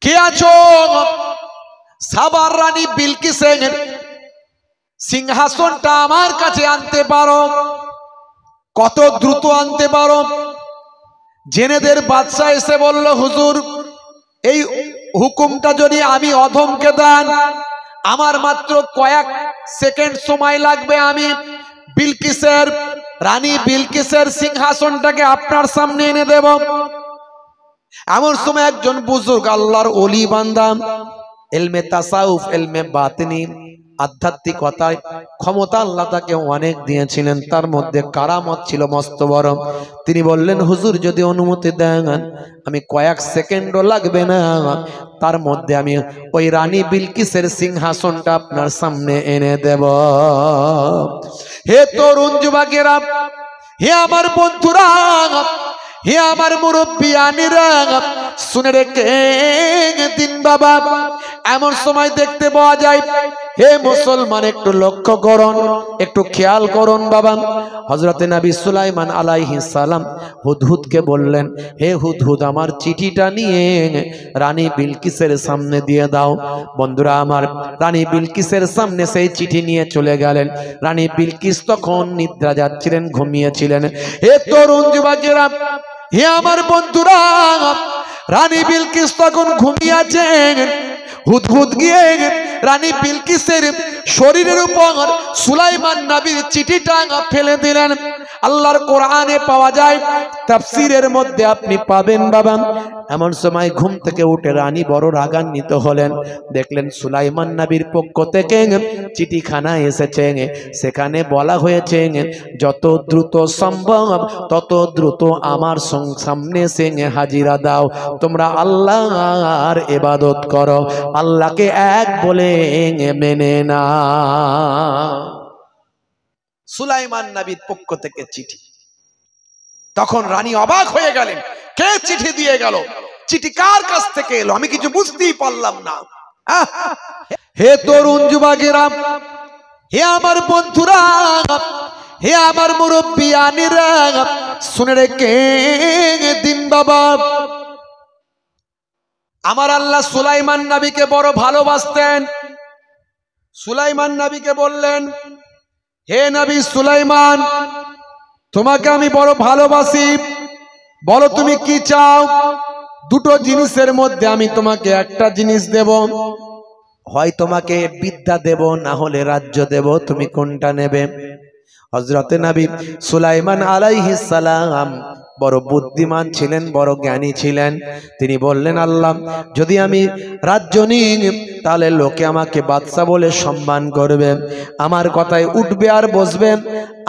কে আছো? সাবার রানী বিলকিসের সিংহাসনটা আমার কাছে আনতে পারো? কত দ্রুত আনতে পারো? জেনেদের বাদশা এসে বলল, হুজুর এই হুকুমটা যদি আমি অধমকে দেন, আমার মাত্র কয়েক সেকেন্ড সময় লাগবে, আমি বিলকিসের রানী বিলকিসের সিংহাসনটাকে আপনার সামনে এনে দেব। এমন সময় একজন বুজুর্গ আল্লাহর ওলি বান্দা, ইলমে তাসাউফ, ইলমে বাতিনি, আধ্যাত্মিকতায় ক্ষমতা আল্লাহ তাকে অনেক দিয়েছিলেন, তার মধ্যে কারামত ছিল মস্ত বড়। তিনি বললেন, হুজুর যদি অনুমতি দেন, আমি কয়েক সেকেন্ডও লাগবে না, তার মধ্যে আমি ওই রানী বিলকিসের সিংহাসনটা আপনার সামনে এনে দেব। হে তরুণ যুবকেরা, হে আমার বন্ধুরা, হে আমার মুরব্বিয়ানিরা, শুনে রেখে দিন বাবা। এমন সময় দেখতে পাওয়া যায়, হে মুসলমান একটু লক্ষ্য করুন, একটু খেয়াল করুন বাবা। হযরতে নবী সুলাইমান আলাইহিস সালাম হুদহুদকে বললেন, হে হুদহুদ, আমার চিঠিটা নিয়ে রানী বিলকিসের সামনে দিয়ে দাও। বন্ধুরা আমার, রানী বিলকিসের সামনে সেই চিঠি নিয়ে চলে গেলেন। রানী বিলকিস তখন নিদ্রা যাচ্ছিলেন, ঘুমিয়েছিলেন। হে তরুণ যুবকেরা, হে আমার বন্ধুরা, রানী বিলকিস তখন ঘুমিয়ে আছেন। হুদহুদ গিয়ে রানী বিলকিসের শরীরের উপর সুলাইমান নবীর চিঠিটা ফেলে দিলেন। আল্লাহর কোরআনে পাওয়া যায়, তাফসীরের মধ্যে আপনি পাবেন বাবা। এমন সময় ঘুম থেকে উঠে রানী বড় রাগান্বিত হলেন। দেখলেন সুলাইমান নবীর পক্ষ থেকে চিঠিখানা এসেছে, সেখানে বলা হয়েছে যত দ্রুত সম্ভব তত দ্রুত আমার সামনে এসে হাজিরা দাও, তোমরা আল্লাহর ইবাদত করো, আল্লাহকে এক বলে মেনে না। সুলাইমান নবীর পক্ষ থেকে চিঠি। তখন রানী অবাক হয়ে গেলেন, কে চিঠি দিয়ে গেল? চিঠি কার কাছ থেকে এলো? আমি কিছু বুঝতেই পারলাম না। হে তরুণ যুবকেরা, হে আমার বন্ধুরা, হে আমার মুরব্বিয়ানিরা, শুনে রেখে দিন বাবা। আমার আল্লাহ সুলাইমান নবীকে বড় ভালোবাসতেন। সুলাইমান নবীকে বললেন, হে নবী সুলাইমান, তোমাকে আমি বড় ভালোবাসি, বলো তুমি কি চাও? দুটো জিনিসের মধ্যে আমি তোমাকে একটা জিনিস দেব, হয় তোমাকে বিদ্যা দেব, না হলে রাজ্য দেব, তুমি কোনটা নেবে? হযরতে নবী সুলাইমান আলাইহিস সালাম বড় বুদ্ধিমান ছিলেন, বড় জ্ঞানী ছিলেন। তিনি বললেন, আল্লাহ, যদি আমি রাজ্য নিই তাহলে লোকে আমাকে বাদশা বলে সম্মান করবে, আমার কথায় উঠবে আর বসবে,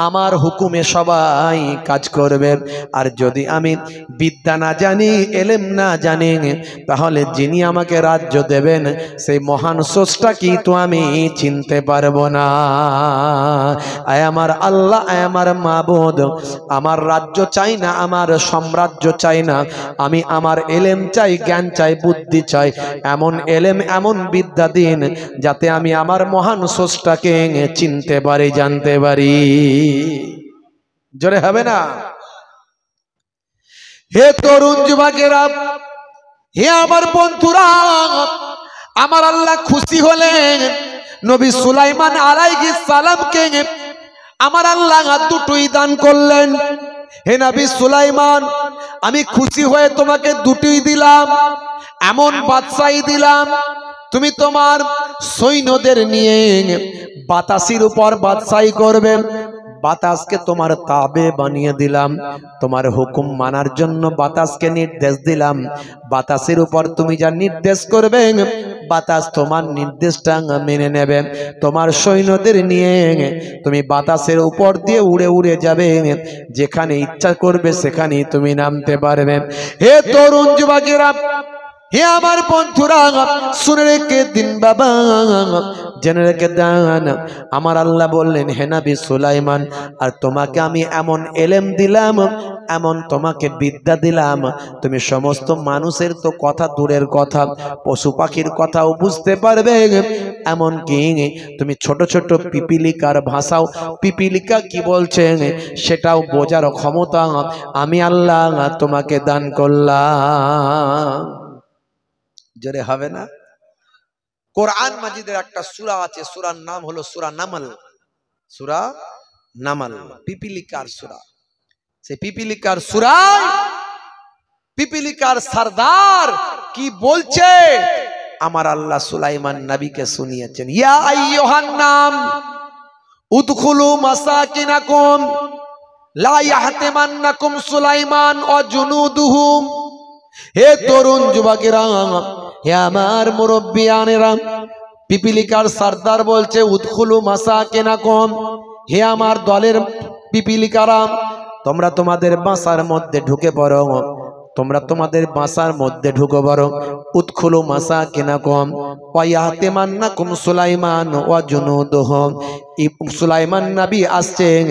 আমার হুকুমে সবাই কাজ করবে। আর যদি আমি বিদ্যা না জানি, এলেম না জানি, তাহলে যিনি আমাকে রাজ্য দেবেন সেই মহান স্রষ্টা কি তো আমি চিনতে পারবো না। আয় আমার আল্লাহ, আয় আমার মাবুদ, আমার রাজ্য চাই না, আমার সাম্রাজ্য চাই না, আমি আমার এলেম চাই, জ্ঞান চাই, বুদ্ধি চাই। এমন এলেম, এমন বিদ্যা দিন যাতে আমি আমার মহান স্রষ্টাকে চিনতে পারি, জানতে পারি। জোরে হবে না? হে তরুণ যুবকেরা, হে আমার বন্ধুরা, আমার আল্লাহ খুশি হলেন নবী সুলাইমান আলাইহিস সালামকে আমার আল্লাহ দুটোই দান করলেন। হে নবী সুলাইমান, আমি খুশি হয়ে তোমাকে দুটোই দিলাম, এমন বাদশাহী দিলাম, তুমি তোমার সৈন্যদের নিয়ে বাতাসের উপর বাদশাহী করবে। বাতাসকে তোমার তাবে বানিয়ে দিলাম, তোমার হুকুম মানার জন্য বাতাসকে নির্দেশ দিলাম। বাতাসের উপর তুমি যা নির্দেশ করবে, বাতাস তোমার নির্দেশটা মেনে নেবে। তোমার সৈন্যদের নিয়ে তুমি বাতাসের উপর দিয়ে উড়ে উড়ে যাবে, যেখানে ইচ্ছা করবে সেখানেই তুমি নামতে পারবে। হে তরুণ যুবকেরা, হে আমার বন্ধুরা, শুনে রেখে দিন বাবা, জেনে রেখে দেন। আমার আল্লাহ বললেন, হে নবী সুলাইমান, আর তোমাকে আমি এমন এলেম দিলাম, এমন তোমাকে বিদ্যা দিলাম, তুমি সমস্ত মানুষের তো কথা দূরের কথা, পশু পাখির কথাও বুঝতে পারবে। এমন কি তুমি ছোট ছোট পিপিলিকার ভাষাও, পিপিলিকা কি বলছে সেটাও বোঝার ক্ষমতা আমি আল্লাহ তোমাকে দান করলাম। জোরে হবে না? কোরআন মাজিদের একটা সূরা আছে, সূরার নাম হলো সূরা নামল। সূরা নামল পিপিলিকার সূরা। সেই পিপিলিকার সূরায় পিপিলিকার সরদার কি বলছে আমার আল্লাহ সুলাইমান নবীকে শুনিয়েছেন। ইয়া আইয়ুহান নাম উদখুলু মাসাকিনাকুম লা ইয়াহতিমান্নাকুম সুলাইমান ওয়া জুনুদুহু। হে তরুণ যুবকেরা, হে আমার মুরব্বিয়ানেরা, পিপিলিকার সরদার বলছে উদখুলু মাসাকিনাকুম, হে আমার দলের পিপিলিকারা, তোমরা তোমাদের বাসার মধ্যে ঢুকে পড়ো, তোমরা তোমাদের বাসার মধ্যে ঢুকে পড়ো। উদখুলু মাসাকিনাকুম ওয়া ইয়াহতিমান্নাকুম সুলাইমান ওয়া জুনুদুহু। সুলাইমান নবী আসছেন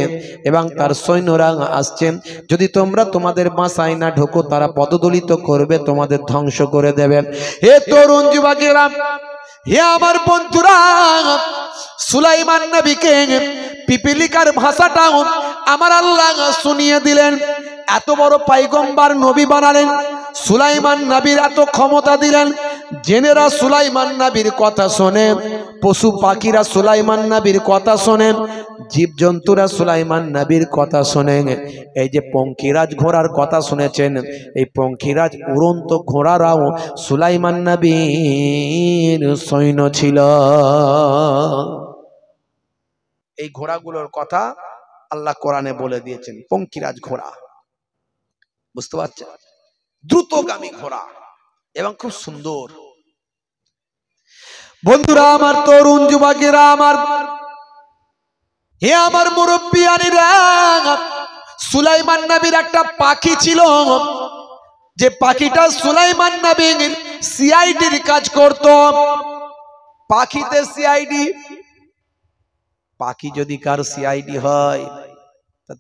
এবং তার সৈন্যরা আসছেন, যদি তোমরা তোমাদের বাসায় না ঢোকো তারা পদদলিত করবে, তোমাদের ধ্বংস করে দেবে। হে তরুণ যুবকেরা, হে আমার বন্ধুরা, সুলাইমান নবীকে পিপিলিকার ভাষাটাও আমার আল্লাহ শুনিয়ে দিলেন। এত বড় পয়গম্বর নবী বানালেন, সুলাইমান নবীর এত ক্ষমতা দিলেন। জেনেরা সুলাইমান নবীর কথা শোনেন, পশু পাখিরা সুলাইমান নবীর কথা শোনেন, জীবজন্তুরা সুলাইমান নবীর কথা শোনেন। এই যে পঙ্খিরাজ ঘোড়ার কথা শুনেছেন, এই পঙ্খিরাজ উড়ন্ত ঘোড়ারাও সুলাইমান নবীর সৈন্য ছিল। এই ঘোড়াগুলোর কথা আল্লাহ কোরআনে বলে দিয়েছেন, পঙ্খিরাজ ঘোড়া, বুঝতে পারছেন? দ্রুতগামী ঘোড়া এবং খুব সুন্দর। বন্ধুরা আমার, তরুণ যুবকেরা আমার, হে আমার মুরব্বিয়ানেরা, সুলাইমান নবীর একটা পাখি ছিল, যে পাখিটা সুলাইমান নবীর সিআইডির কাজ করত। পাখিতে সিআইডি, পাখি যদি কার সিআইডি হয়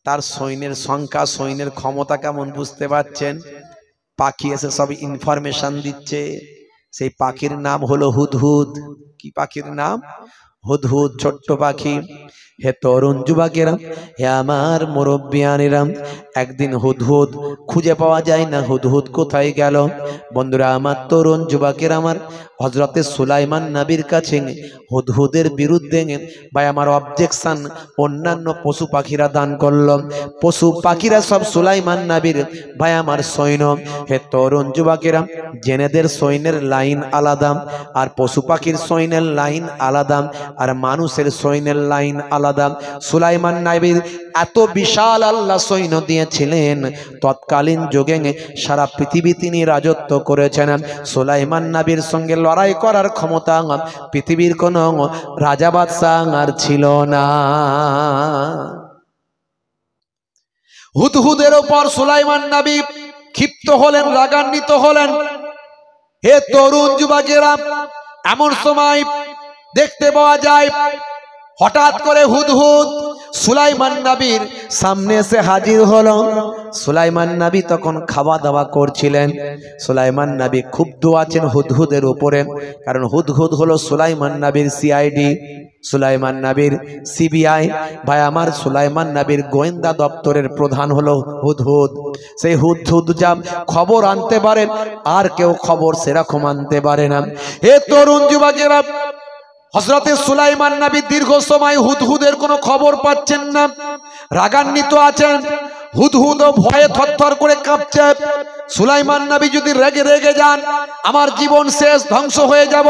তার সৈন্যের সংখ্যা, সৈন্যের ক্ষমতা কেমন বুঝতে পারছেন? পাখি এসে সব ইনফরমেশন দিচ্ছে। সেই পাখির নাম হলো হুদহুদ। কি পাখির নাম? হুদহুদ, ছোট্ট পাখি। হে তরুণ যুবকেরা, হে আমার মুরব্বিয়ানেরা, একদিন হুদহুদ খুঁজে পাওয়া যায় না, হুদহুদ কোথায় গেল? বন্ধুরা আমার, তরুণ যুবকেরা আমার, হযরতে সুলাইমান নবীর কাছে হুদহুদের বিরুদ্ধে ভাই আমার অবজেকশন অন্যান্য পশু পাখিরা দান করল। পশু পাখিরা সব সুলাইমান নবীর ভাই আমার সৈন্য। হে তরুণ যুবকেরা, জেনেদের সৈন্যের লাইন আলাদা, আর পশু পাখির সৈন্যের লাইন আলাদা, আর মানুষের সৈন্যের লাইন আলাদা। সুলাইমান নবীর এত বিশাল আল্লাহ সৈন্য দিয়েছিলেন, তৎকালীন যুগে সারা পৃথিবী তিনি রাজত্ব করেছেন। সুলাইমান নবীর সঙ্গে লড়াই করার ক্ষমতা পৃথিবীর কোন রাজা বাদশাহ আর ছিল না। হুদহুদের উপর সুলাইমান নবী ক্ষিপ্ত হলেন, রাগান্বিত হলেন। হে তরুণ যুবকেরা, এমন সময় দেখতে পাওয়া যায় হঠাৎ করে হুদহুদ সুলাইমান নবীর সামনে এসে হাজির হলো। সুলাইমান নবী তখন খাওয়া দাওয়া করছিলেন। সুলাইমান নবী ক্ষুব্ধ আছেন হুদহুদের উপরে, কারণ হুদহুদ হলো সুলাইমান নবীর সিআইডি, সুলাইমান নবীর সিবিআই। ভাই আমার, সুলাইমান নবীর গোয়েন্দা দপ্তরের প্রধান হলো হুদহুদ। সেই হুদহুদ যা খবর আনতে পারে, আর কেউ খবর সেরকম আনতে পারে না। হে তরুণ যুবকেরা, হযরতে সুলাইমান নবী দীর্ঘ সময় হুদহুদের কোনো খবর পাচ্ছেন না, রাগান্বিত আছেন। হুদহুদ ভয়ে থরথর করে কাঁপছে। সুলাইমান নবী যদি রেগে যান, আমার জীবন শেষ, ধ্বংস হয়ে যাব।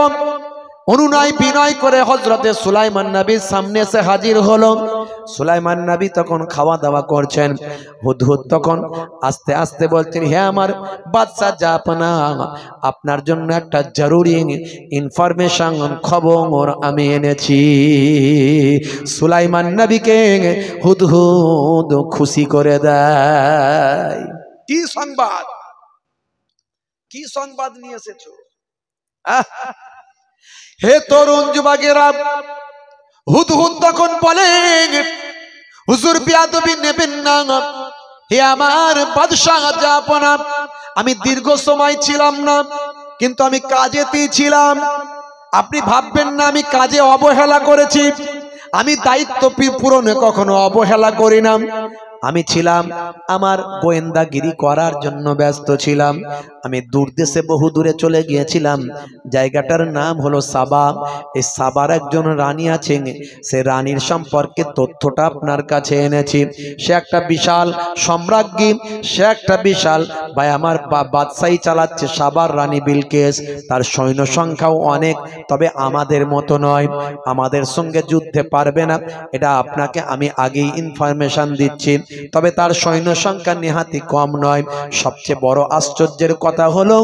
অনুনয় বিনয় করে হযরতে সুলাইমান নবীর সামনে এসে হাজির হলো। সুলাইমান নবী তখন খাওয়া দাওয়া করছেন। হুদহুদ তখন আস্তে আস্তে বলছেন, হে আমার বাদশা জাহাপনা, আপনার জন্য একটা জরুরি ইনফরমেশন, খবর আমি এনেছি। সুলাইমান নবীকে হুদহুদ খুশি করে দেয়। কি সংবাদ, কি সংবাদ নিয়ে এসেছো? হে তরুণ যুবকেরা, হুদহুদ তখন বলেন, হুজুর বেয়াদবি নেবেন না। হে আমার বাদশাহ জাহাপনা, আমি দীর্ঘ সময় ছিলাম না, কিন্তু আমি কাজেতেই ছিলাম। আপনি ভাববেন না আমি কাজে অবহেলা করেছি। আমি দায়িত্ব পূরণে কখনো অবহেলা করি না। আমি ছিলাম আমার গোয়েন্দাগিরি করার জন্য ব্যস্ত ছিলাম। আমি দূর দেশে বহু দূরে চলে গিয়েছিলাম, জায়গাটার নাম হলো সাবা। এই সাবার একজন রানী আছেন, সে রানীর সম্পর্কে তথ্যটা আপনার কাছে এনেছি। সে একটা বিশাল সম্রাজ্ঞী, সে একটা বিশাল ভাই আমার বাদশাহী চালাচ্ছে সাবার রানী বিলকিস। তার সৈন্য সংখ্যাও অনেক, তবে আমাদের মতো নয়, আমাদের সঙ্গে যুদ্ধে পারবে না, এটা আপনাকে আমি আগেই ইনফরমেশন দিচ্ছি। তবে তার সৈন্য সংখ্যা নেহাতি কম নয়। সবচেয়ে বড় আশ্চর্যের কথা হলো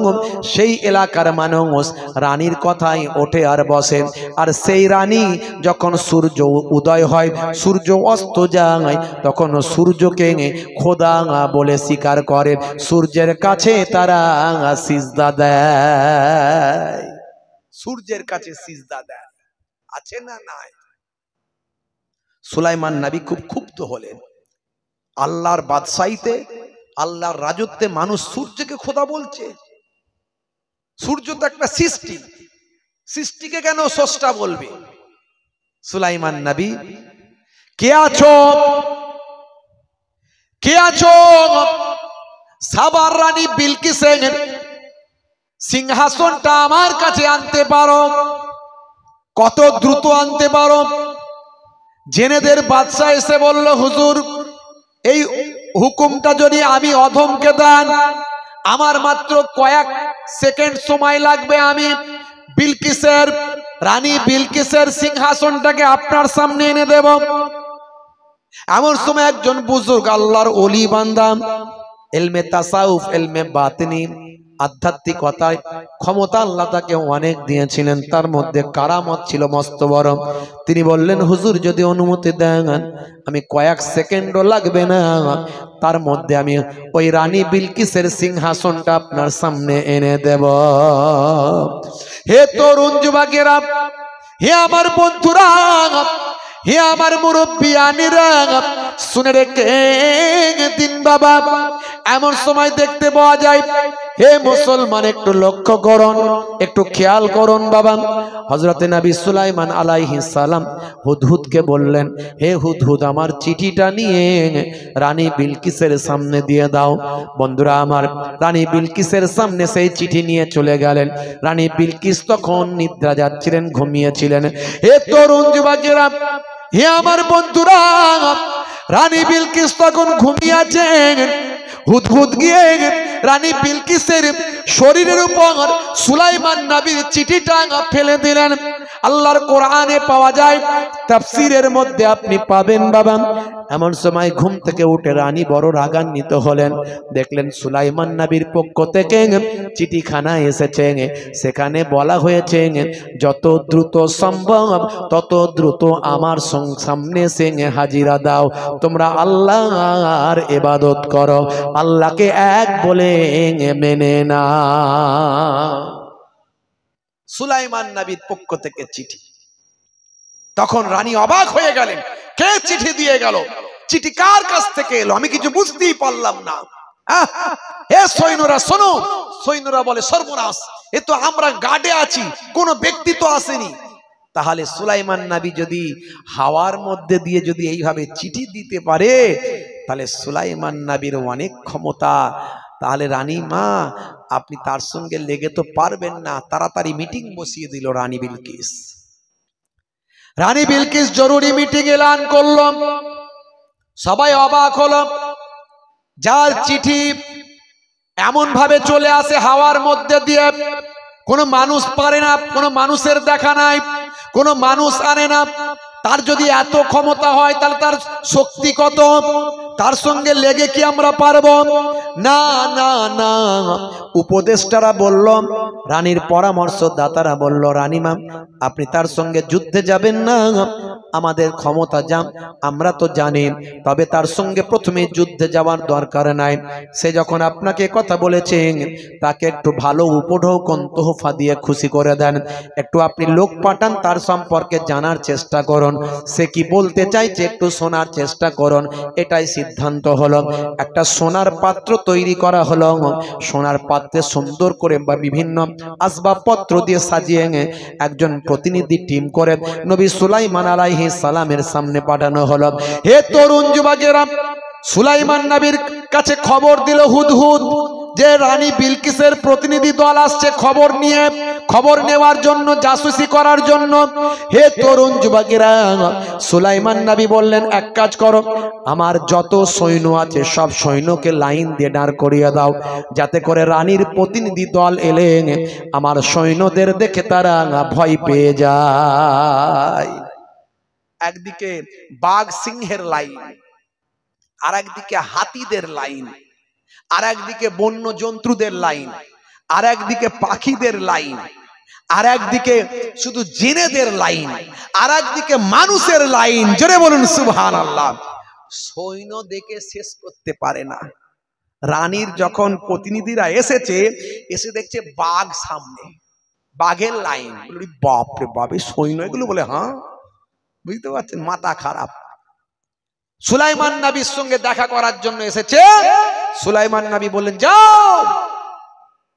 সেই এলাকার মানুষ রানীর কথাই ওঠে আর বসে। আর সেই রানী যখন সূর্য উদয় হয়, সূর্য অস্ত যায়, তখন সূর্যকে খোদা বলে স্বীকার করে, সূর্যের কাছে তারা সিজদা দেয়, সূর্যের কাছে সিজদা দেয়। আছে না নাই? সুলাইমান নবী খুব ক্ষুব্ধ হলেন। আল্লাহর বাদশাহীতে, আল্লাহর রাজত্বে মানুষ সূর্যকে খোদা বলছে। সূর্য তো একটা সৃষ্টি, সৃষ্টিকে কেন স্রষ্টা বলবে? সুলাইমান নবী, কে আছো, কে আছো? সাবার রানী বিলকিসের সিংহাসনটা আমার কাছে আনতে পারো, কত দ্রুত আনতে পারো? জেনেদের বাদশা এসে বলল, হুজুর এই হুকুমটা যদি আমি অধমকে দেন, আমার মাত্র কয়েক সেকেন্ড সময় লাগবে, আমি বিলকিসের রানী বিলকিসের সিংহাসনটাকে আপনার সামনে এনে দেব। এমন সময় একজন বুজুর্গ আল্লাহর ওলি বান্দা, ইলমে তাসাউফ, ইলমে বাতিনি, আধ্যাত্মিকতায় ক্ষমতা আল্লাহ তাকে অনেক দিয়েছিলেন, তার মধ্যে কারামত ছিল মস্ত বড়। তিনি বললেন, হুজুর যদি অনুমতি দেন, আমি কয়েক সেকেন্ডও লাগবে না, তার মধ্যে আমি ওই রানী বিলকিসের সিংহাসনটা আপনার সামনে এনে দেব। হে তরুণ যুবকেরা, হে আমার বন্ধুরা, হে আমার মুরব্বিয়ানিরা, শুনে রেখে দিন বাবা। এমন সময় দেখতে পাওয়া যায়, হে মুসলমান একটু লক্ষ্য করুন, একটু খেয়াল করুন বাবা। হযরতে নবী সুলাইমান আলাইহিস সালাম হুদহুদকে বললেন, হে হুদহুদ, আমার চিঠিটা নিয়ে রানী বিলকিসের সামনে দিয়ে দাও। বন্ধুরা আমার, রানী বিলকিসের সামনে সেই চিঠি নিয়ে চলে গেলেন। রানী বিলকিস তখন নিদ্রা যাচ্ছিলেন, ঘুমিয়েছিলেন। হে তরুণ যুবকেরা, হে আমার বন্ধুরা, রানী বিলকিস তখন ঘুমিয়ে আছেন। হুদহুদ গিয়ে রানী বিলকিসের শরীরের উপর সুলাইমান নবীর চিঠিটা ফেলে দিলেন। আল্লাহর কোরআনে পাওয়া যায়, তাফসীরের মধ্যে আপনি পাবেন বাবা। এমন সময় ঘুম থেকে উঠে রানী বড় রাগান্বিত হলেন, দেখলেন সুলাইমান নবীর পক্ষ থেকে চিঠিখানা এসেছে। সেখানে বলা হয়েছে, যত দ্রুত সম্ভব তত দ্রুত আমার সামনে এসে হাজিরা দাও, তোমরা আল্লাহর ইবাদত করো, আল্লাহকে এক বলে মেনে না। সুলাইমান নবীর পক্ষ থেকে চিঠি। তখন রানী অবাক হয়ে গেলেন, কে চিঠি দিয়ে গেল? চিঠি কার কাছ থেকে এলো? আমি কিছু বুঝতেই পারলাম না। হে সৈন্যরা শোনো। সৈন্যরা বলে, সর্বনাশ, এ তো আমরা গার্ডে আছি, কোন ব্যক্তি তো আসেনি। তাহলে সুলাইমান নবী যদি হাওয়ার মধ্যে দিয়ে যদি এইভাবে চিঠি দিতে পারে, তাহলে সুলাইমান নবীর অনেক ক্ষমতা। তাহলে রানী মা, আপনি তার সঙ্গে লেগে তো পারবেন না। তাড়াতাড়ি মিটিং বসিয়ে দিল রানী বিলকিস। রানী বিলকিস জরুরি মিটিং এলান করল। সবাই অবাক হলো, যার চিঠি এমন ভাবে চলে আসে হাওয়ার মধ্যে দিয়ে, কোনো মানুষ পারে না, কোনো মানুষের দেখা নাই, কোনো মানুষ আনে না। তার যদি এত ক্ষমতা হয়, তাহলে তার শক্তি কত? তার সঙ্গে লেগে কি আমরা পারবো? না না না। উপদেষ্টারা বলল, রানীর পরামর্শদাতারা বলল, রানীমা আপনি তার সঙ্গে যুদ্ধে যাবেন না, আমাদের ক্ষমতা যান আমরা তো জানি, তবে তার সঙ্গে প্রথমে যুদ্ধে যাওয়ার দরকার নাই। সে যখন আপনাকে কথা বলেছেন, তাকে একটু ভালো উপঢৌকন তোহফা দিয়ে খুশি করে দেন। একটু আপনি লোক পাঠান, তার সম্পর্কে জানার চেষ্টা করুন, সে কি বলতে চাইছে একটু শোনার চেষ্টা করুন। এটাই সিদ্ধান্ত হলো। একটা সোনার পাত্র তৈরি করা হলো। সোনার পাত্রে সুন্দর করে বা বিভিন্ন আসবাবপত্র দিয়ে সাজিয়ে একজন প্রতিনিধি টিম করে নবী সুলাইমান আলাইহিস সালামের সামনে পাঠানো হলো। হে তরুণ যুবকেরা, সুলাইমান নবীর কাছে খবর দিল হুদহুদ, যে রানী বিলকিসের প্রতিনিধি দল আসছে খবর নেওয়ার জন্য, জাসুসি করার জন্য। হে তরুণ যুবকেরা, সুলাইমান নবী বললেন, এক কাজ করো, আমার যত সৈন্য আছে সব সৈন্যকে লাইন দিয়ে দাঁড় করিয়ে দাও, যাতে করে রানীর প্রতিনিধি দল এলে আমার সৈন্যদের দেখে তারা ভয় পেয়ে যায়। একদিকে বাঘ সিংহের লাইন, আর একদিকে হাতিদের লাইন, আর একদিকে বন্য জন্তুদের লাইন, আর একদিকে পাখিদের লাইন, আর একদিকে শুধু জিনেদের লাইন, আর একদিকে মানুষের লাইন। জোরে বলুন সুবহানাল্লাহ। সৈন্য দেখে শেষ করতে পারে না। রানীর যখন প্রতিনিধিরা এসে দেখছে বাঘ সামনে, বাঘের লাইন। বাপরে বাপ, সৈন্য এগুলো বলে, হ্যাঁ বুঝতে পারছেন, মাথা খারাপ। সুলাইমান নবীর সঙ্গে দেখা করার জন্য এসেছে। সুলাইমান নবী বললেন, যাও,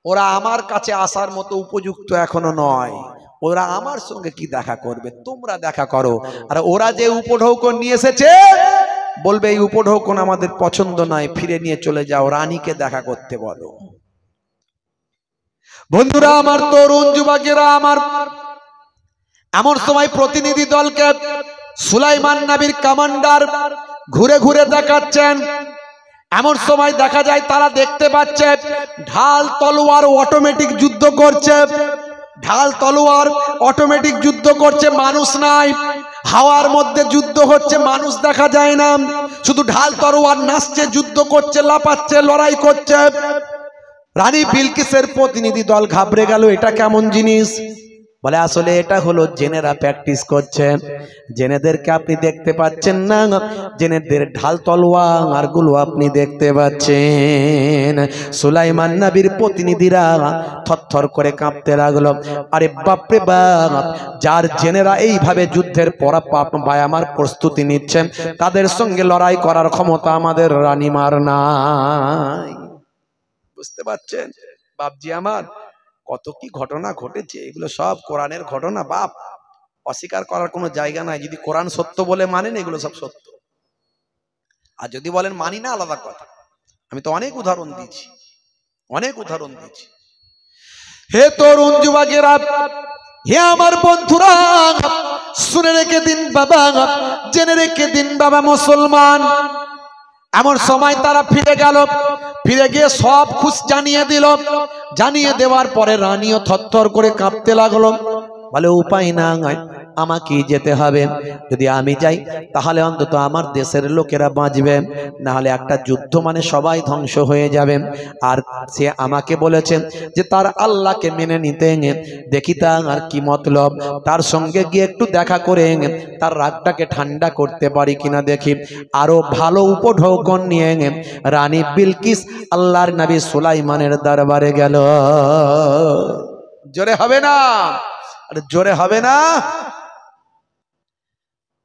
ওরা আমার কাছে আসার মতো উপযুক্ত এখনো নয়, ওরা আমার সঙ্গে কি দেখা করবে, তোমরা দেখা করো। আর ওরা যে উপঢৌকন নিয়ে এসেছে, বলবে এই উপঢৌকন আমাদের পছন্দ নয়, ফিরে নিয়ে চলে যাও, রানীকে দেখা করতে বলো। বন্ধুরা আমার, তরুণ যুবকেরা আমার, এমন সময় প্রতিনিধি দলকে সুলাইমান নবীর কমান্ডার ঘুরে ঘুরে দেখাচ্ছেন। এমন সময় দেখা যায় তারা দেখতে পাচ্ছে ঢাল তলোয়ার অটোমেটিক যুদ্ধ করছে, ঢাল তলোয়ার অটোমেটিক যুদ্ধ করছে, মানুষ নাই। হাওয়ার মধ্যে যুদ্ধ হচ্ছে, মানুষ দেখা যায় না, শুধু ঢাল তলোয়ার নাচছে, যুদ্ধ করছে, লাপাচ্ছে, লড়াই করছে। রানী বিলকিসের প্রতিনিধি দল ঘাবড়ে গেল, এটা কেমন জিনিস? বলে, আসলে এটা হলো জেনেরা প্র্যাকটিস করছেন। জেনেদেরকে আপনি দেখতে পাচ্ছেন না, জেনেদের ঢাল তলোয়ার গুলো আপনি দেখতে পাচ্ছেন। সুলাইমান নবীর প্রতিনিধিরা থরথর করে কাঁপতে লাগলো। আরে বাপরে বাপ, যার জেনেরা এইভাবে যুদ্ধের আমার প্রস্তুতি নিচ্ছেন, তাদের সঙ্গে লড়াই করার ক্ষমতা আমাদের রানীমার নাই। বুঝতে পারছেন বাপজি আমার, কত কি ঘটনা ঘটেছে, এগুলো সব কোরআনের ঘটনা বাপ, অস্বীকার করার কোনো জায়গা নাই। যদি কোরআন সত্য বলে মানেন, এগুলো সব সত্য। আর যদি বলেন মানি না, আলাদা কথা। আমি তো অনেক উদাহরণ দিয়েছি, অনেক উদাহরণ দিয়েছি। হে তরুণ যুবকেরা, হে আমার বন্ধুরা, শুনে রেখে দিন বাবা, জেনে রেখে দিন বাবা মুসলমান। এমন সময় তারা ফিরে গেল, ফিরে গিয়ে সব খুশ জানিয়ে দিল। জানিয়ে দেওয়ার পরে রানীও থরথর করে কাঁপতে লাগলো। বলে, উপায় না, আমাকে যেতে হবে। যদি আমি যাই তাহলে অন্তত আমার দেশের লোকেরা বাঁচবে, না হলে একটা যুদ্ধ মানে সবাই ধ্বংস হয়ে যাবে। আর সে আমাকে বলেছে যে তার আল্লাহকে মেনে নিতে, দেখি তার কি মতলব, তার সঙ্গে গিয়ে একটু দেখা করে তার রাগটাকে ঠান্ডা করতে পারি কিনা দেখি। আরো ভালো উপঢৌকন নিয়ে রানী বিলকিস আল্লাহর নবী সুলাইমানের দরবারে গেল। জোরে হবে না? আরে জোরে হবে না?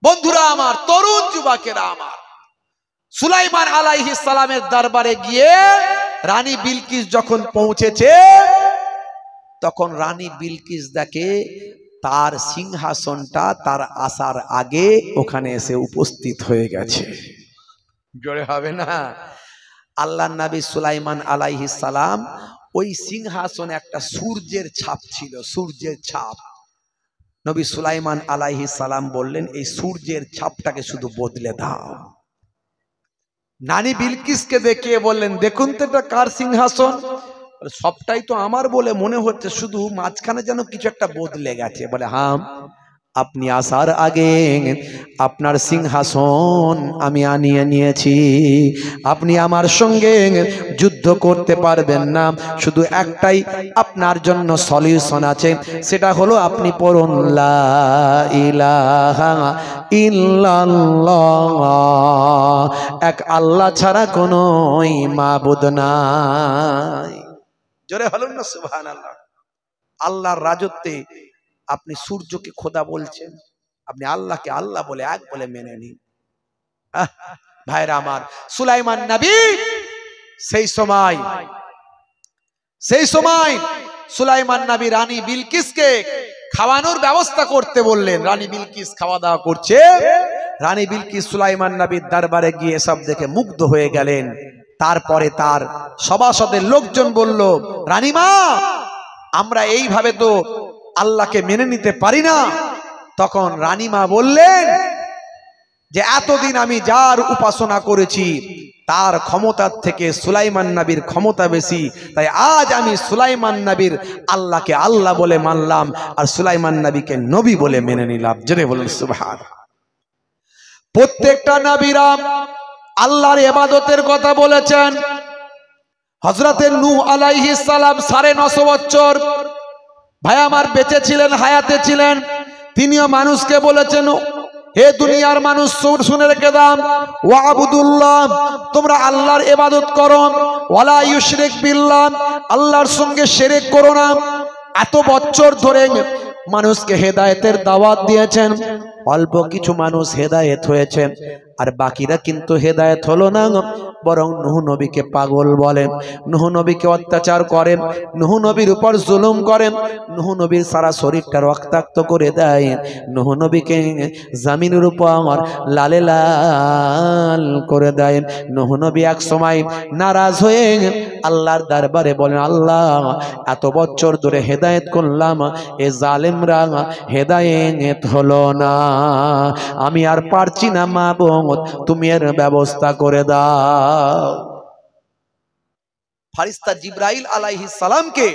বন্ধুরা আমার, তরুণ যুবকেরা আমার, সুলাইমান আলাইহিস সালামের দরবারে গিয়ে রানী বিলকিস যখন পৌঁছেছে, তখন রানী বিলকিস দেখে তার সিংহাসনটা তার আসার আগে ওখানে এসে উপস্থিত হয়ে গেছে। জোরে হবে না? আল্লাহর নবী সুলাইমান আলাইহিস সালাম, ওই সিংহাসনে একটা সূর্যের ছাপ ছিল, সূর্যের ছাপ। নবী সুলাইমান আলাইহিস সালাম বললেন, এই সূর্যের ছাপটাকে শুধু বদলে দাও। রানী বিলকিসকে দেখিয়ে বললেন, দেখুন তো এটা কার সিংহাসন? সবটাই তো আমার বলে মনে হচ্ছে, শুধু মাঝখানে যেন কিছু একটা বদলে গেছে। বলে, হ্যাঁ, আপনি আসার আগে আপনার সিংহাসন আমি আনিয়ে নিয়েছি। আপনি আমার সঙ্গে যুদ্ধ করতে পারবেন না, শুধু একটাই আপনার জন্য সলিউশন আছে, সেটা হলো আপনি পড়ুন লা ইলাহা ইল্লাল্লাহ, এক আল্লাহ ছাড়া কোনো মাবুদ নাই। জোরে বলুন না সুবহানাল্লাহ। আল্লাহর রাজত্বে আপনি সূর্যকে খোদা বলছেন, আপনি আল্লাহকে আল্লাহ বলে এক বলে মেনে নিন। ভাইরা আমার, সুলাইমান নবী সেই সময় সুলাইমান নবী রানী বিলকিসকে খাওয়ানোর ব্যবস্থা করতে বললেন। রানী বিলকিস খাওয়া দাওয়া করছে। রানী বিলকিস সুলাইমান নবীর দরবারে গিয়ে সব দেখে মুগ্ধ হয়ে গেলেন। তারপরে তার সভাসদের লোকজন বলল, রানীমা, আমরা এইভাবে তো আল্লাহকে মেনে নিতে পারি না। তখন রানীমা বললেন যে এতদিন আমি যার উপাসনা করেছি তার ক্ষমতার থেকে সুলাইমান নবীর ক্ষমতা বেশি, তাই আজ আমি সুলাইমান নবীর আল্লাহকে আল্লাহ বলে মানলাম আর সুলাইমান নবীকে নবী বলে মেনে নিলাম। জোরে বলুন সুবহান। প্রত্যেকটা নবীরা আল্লাহর ইবাদতের কথা বলেছেন। হযরতে নূহ আলাইহিস সালাম 950 বছর ভাই আমার বেঁচে ছিলেন, হায়াতে ছিলেন। তিনিও মানুষকে বলেছেন, হে দুনিয়ার মানুষ শুনে রেখে দাও, ওয়াবুদুল্লাহ, তোমরা আল্লাহর ইবাদত করো, ওয়ালা ইউশরিক বিল্লাহ, আল্লাহর সঙ্গে শিরক করো না। এত বছর ধরে মানুষকে হেদায়েতের দাওয়াত দিয়েছেন, অল্প কিছু মানুষ হেদায়েত হয়েছে আর বাকিরা কিন্তু হেদায়েত হলো না, বরং নূহ নবীকে পাগল বলেন, নূহ নবীকে অত্যাচার করেন, নূহ নবীর উপর জুলুম করেন, নূহ নবীর সারা শরীরটা রক্তাক্ত করে দেয়, নূহ নবীকে জমিনের উপর লালে লাল করে দেয়। নূহ নবী এক সময় নারাজ হয়ে আল্লাহর দরবারে বলেন, আল্লাহ, এত বছর ধরে হেদায়েত করলাম, এ জালেমরা হেদায়েত হলো না, আমি আর পারছি না মাবুদ, তুমি এর ব্যবস্থা করে দাও। ফারিস্তা জিবরাইল আলাইহিস সালামকে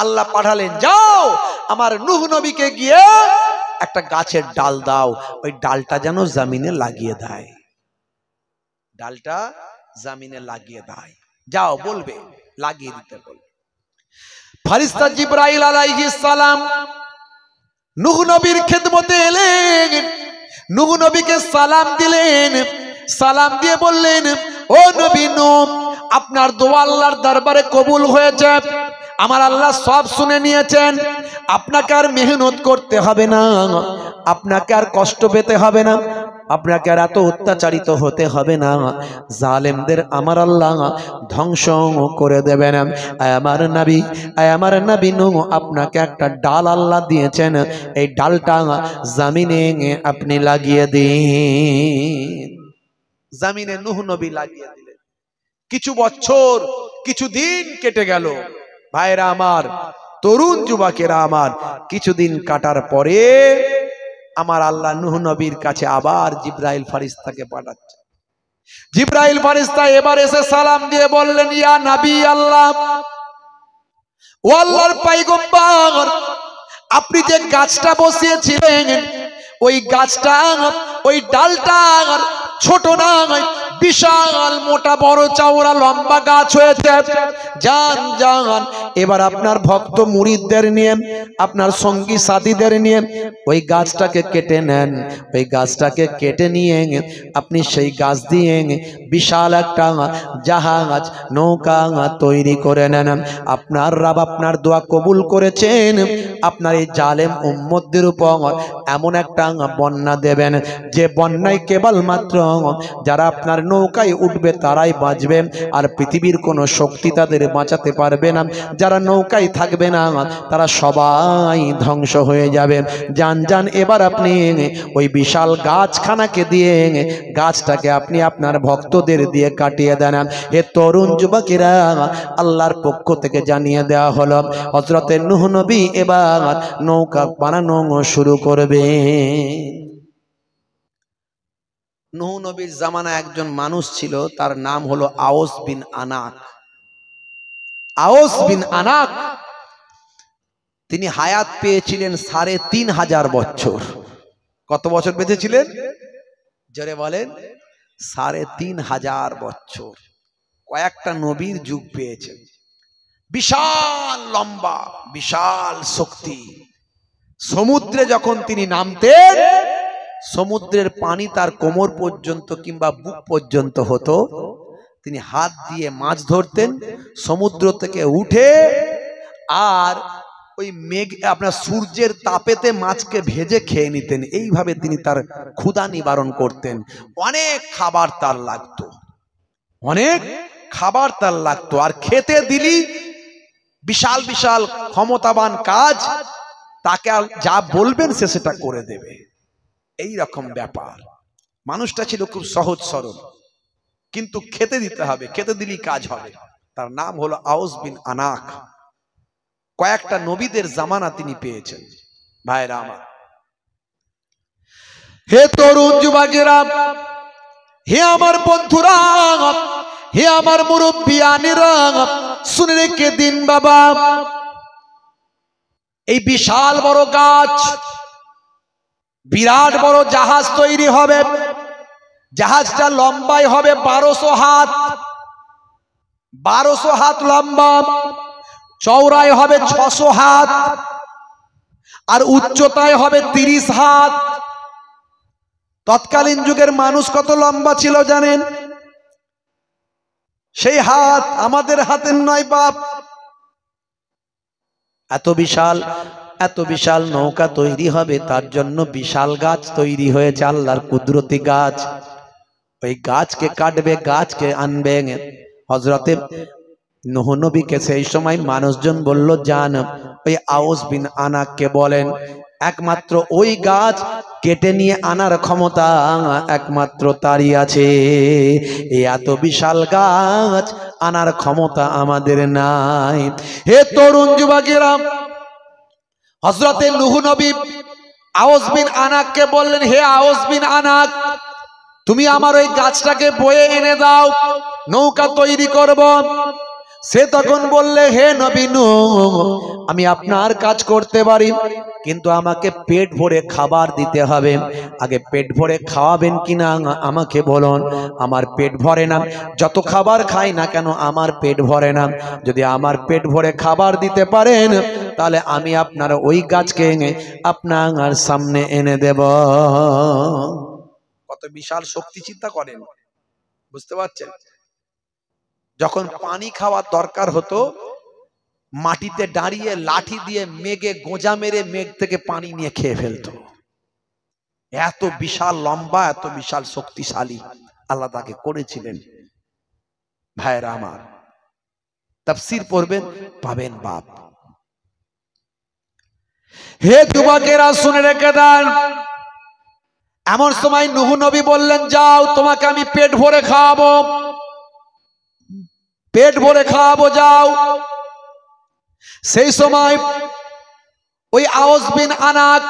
আল্লাহ পাঠালেন, যাও আমার নূহ নবীকে গিয়ে একটা গাছের ডাল দাও, ওই ডালটা যেন জমিনে লাগিয়ে দেয়, ডালটা জমিনে লাগিয়ে দেয়, যাও বলবে লাগিয়ে দিতে বলবে। ফারিস্তা জিবরাইল আলাইহিস সালাম নূহ নবীর খেদমতে এলেন, নূহ নবীকে সালাম দিলেন, সালাম দিয়ে বললেন, ও নবী নূহ, আপনার দোয়া আল্লাহর দরবারে কবুল হয়েছে, আমার আল্লাহ সব শুনে নিয়েছেন, আপনাকে আর মেহনত করতে হবে না, আপনাকে আর কষ্ট পেতে হবে না, আপনাকে আর এত অত্যাচারিত হতে হবে না, জালেমদের আমার আল্লাহ ধ্বংস করে দেবেন। আমার নবী নূহ, আপনাকে একটা ডাল আল্লাহ দিয়েছেন, এই ডালটা জমিনে আপনি লাগিয়ে দিন। জমিনে নূহ নবী লাগিয়ে দিলেন। কিছু বছর, কিছু দিন কেটে গেল। ভাইরা আমার, তরুণ যুবকেরা আমার, কিছুদিন কাটার পরে আমার আল্লাহ নূহ নবীর কাছে আবার জিবরাইল ফারিস্তাকে পাঠাচ্ছে। জিবরাইল ফারিস্তা এবার এসে সালাম দিয়ে বললেন, ইয়া নবী আল্লাহ, ও আল্লাহর পয়গম্বর, আপনি যে গাছটা বসিয়েছিলেন, ওই গাছটা, ওই ডালটা ছোট নয়, বিশাল মোটা বড় চওড়া লম্বা গাছ হয়েছে। যান যান, এবার আপনার ভক্ত মুরিদদের নিয়ে, আপনার সঙ্গী সাথীদের নিয়ে ওই গাছটাকে কেটে নেন, ওই গাছটাকে কেটে নিয়ে আপনি সেই গাছ দিয়ে বিশাল একটা জাহাজ, নৌকা তৈরি করে নেন। আপনার রব আপনার দোয়া কবুল করেছেন, আপনার এই জালেম উম্মতদের উপর এমন একটা বন্যা দেবেন, যে বন্যায় কেবলমাত্র যারা আপনার নৌকায় উঠবে তারাই বাঁচবে, আর পৃথিবীর কোনো শক্তি তাদের বাঁচাতে পারবে না। যারা নৌকায় থাকবে না তারা সবাই ধ্বংস হয়ে যাবে। যান যান, এবার আপনি ওই বিশাল গাছখানাকে দিয়ে গাছটাকে আপনি আপনার ভক্তদের দিয়ে কাটিয়ে দেন। হে তরুণ যুবকেরা, আল্লাহর পক্ষ থেকে জানিয়ে দেওয়া হলো, হযরতে নূহ নবী এবার নৌকা বানানো শুরু করবে। নূহ নবীর জামানায় একজন মানুষ ছিল, তার নাম হলো আওস বিন আনাক। আওস বিন আনাক তিনি হায়াত পেয়েছিলেন 3500 বছর। কত বছর বেঁচেছিলেন? জোরে বলেন, 3500 বছর। কয়েকটা নবীর যুগ পেয়েছেন। বিশাল লম্বা, বিশাল শক্তি। সমুদ্রে যখন তিনি নামতেন, সমুদ্রের পানি তার কোমর পর্যন্ত কিংবা বুক পর্যন্ত হতো। তিনি হাত দিয়ে মাছ ধরতেন, সমুদ্র থেকে উঠে আর ওই মেঘ আপনার সূর্যের তাপেতে মাছকে ভেজে খেয়ে নিতেন। এইভাবে তিনি তার ক্ষুধা নিবারণ করতেন। অনেক খাবার তার লাগতো, অনেক খাবার তার লাগতো, আর খেতে দিলি বিশাল বিশাল ক্ষমতাবান কাজ, তাকে যা বলবেন সে সেটা করে দেবে। এই রকম ব্যাপার। মানুষটা ছিল খুব সহজ সরল, কিন্তু খেতে দিতে হবে, খেতে দিলেই কাজ হবে। তার নাম হলো আউস বিন আনাক। কয়েকটা নবীদের জামানা তিনি পেয়েছেন। ভাইরা আমার, হে তরুণ যুবকেরা, হে আমার বন্ধুরা, হে আমার মুরব্বিয়ানেরা, শুনে রেখে দিন বাবা, এই বিশাল বড় গাছ, বিরাট বড় জাহাজ তৈরি হবে। জাহাজটা লম্বাই হবে 1200 হাত, 1200 হাত লম্বা, চওড়াই হবে 600 হাত, আর উচ্চতায় হবে 30 হাত। তৎকালীন যুগের মানুষ কত লম্বা ছিল জানেন? সেই হাত আমাদের হাতের নয় বাপ। এত বিশাল নৌকা তৈরি হবে, তার জন্য বিশাল গাছ তৈরি হয়েছে, আল্লাহর কুদরতি গাছ। ওই গাছকে কাটবে, গাছকে আনবে। হযরতে নূহ নবীকে সেই সময় মানুষজন বলল, যান ওই আউস বিন আনাককে বলেন, একমাত্র ওই গাছ কেটে নিয়ে আনার ক্ষমতা একমাত্র তারই আছে। এই এত বিশাল গাছ আনার ক্ষমতা আমাদের নাই। হে তরুণ যুবকেরা, হযরতে নূহ নবী আউস বিন আনাককে বললেন, হে আউস বিন আনাক, তুমি আমার ওই গাছটাকে বয়ে এনে দাও, নৌকা তৈরি করব। সে তখন বললে, হে নবী নূহ, আমি আপনার কাজ করতে পারি, কিন্তু আমাকে পেট ভরে খাবার দিতে হবে। আগে পেট ভরে খাওয়াবেন কিনা আমাকে বলুন। আমার পেট ভরে না, যত খাবার খাই না কেন আমার পেট ভরে না। যদি আমার পেট ভরে খাবার দিতে পারেন, তাহলে আমি আপনার ওই গাছকে আপনার সামনে এনে দেব। কত বিশাল শক্তি চিন্তা করেন, বুঝতে পারছেন? যখন পানি খাওয়ার দরকার হতো, মাটিতে দাঁড়িয়ে লাঠি দিয়ে মেঘে গোঁজা মেরে মেঘ থেকে পানি নিয়ে খেয়ে ফেলতো। এত বিশাল লম্বা, এত বিশাল শক্তিশালী আল্লাহ তাকে করেছিলেন। ভাইরা আমার, তাফসীর পড়বেন, পাবেন বাপ। হে যুবকেরা, শুনে রেখে দেন, এমন সময় নূহ নবী বললেন, যাও, তোমাকে আমি পেট ভরে খাওয়াবো, পেট ভরে খাওয়াবো, যাও। সেই সময় ওই আউস বিন আনাক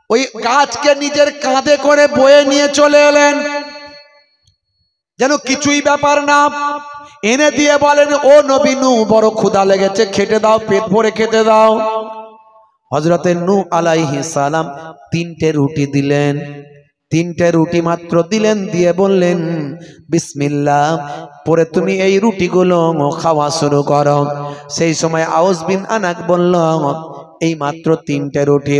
ওই গাছকে নিজের কাঁধে করে বয়ে নিয়ে চলে এলেন, যেন কিছুই ব্যাপার না। এনে দিয়ে বলেন, ও নবী নূহ, বড় ক্ষুধা লেগেছে, খেতে দাও, পেট ভরে খেতে দাও। হযরতে নূহ আলাইহিস সালাম 3টে রুটি দিলেন, 3টে রুটি মাত্র দিলেন, দিয়ে বললেন, বিসমিল্লাহ পরে তুমি এই রুটিগুলো খাওয়া শুরু করো। সেই সময় আউস বিন আনাক বলল, এই মাত্র 3টে রুটি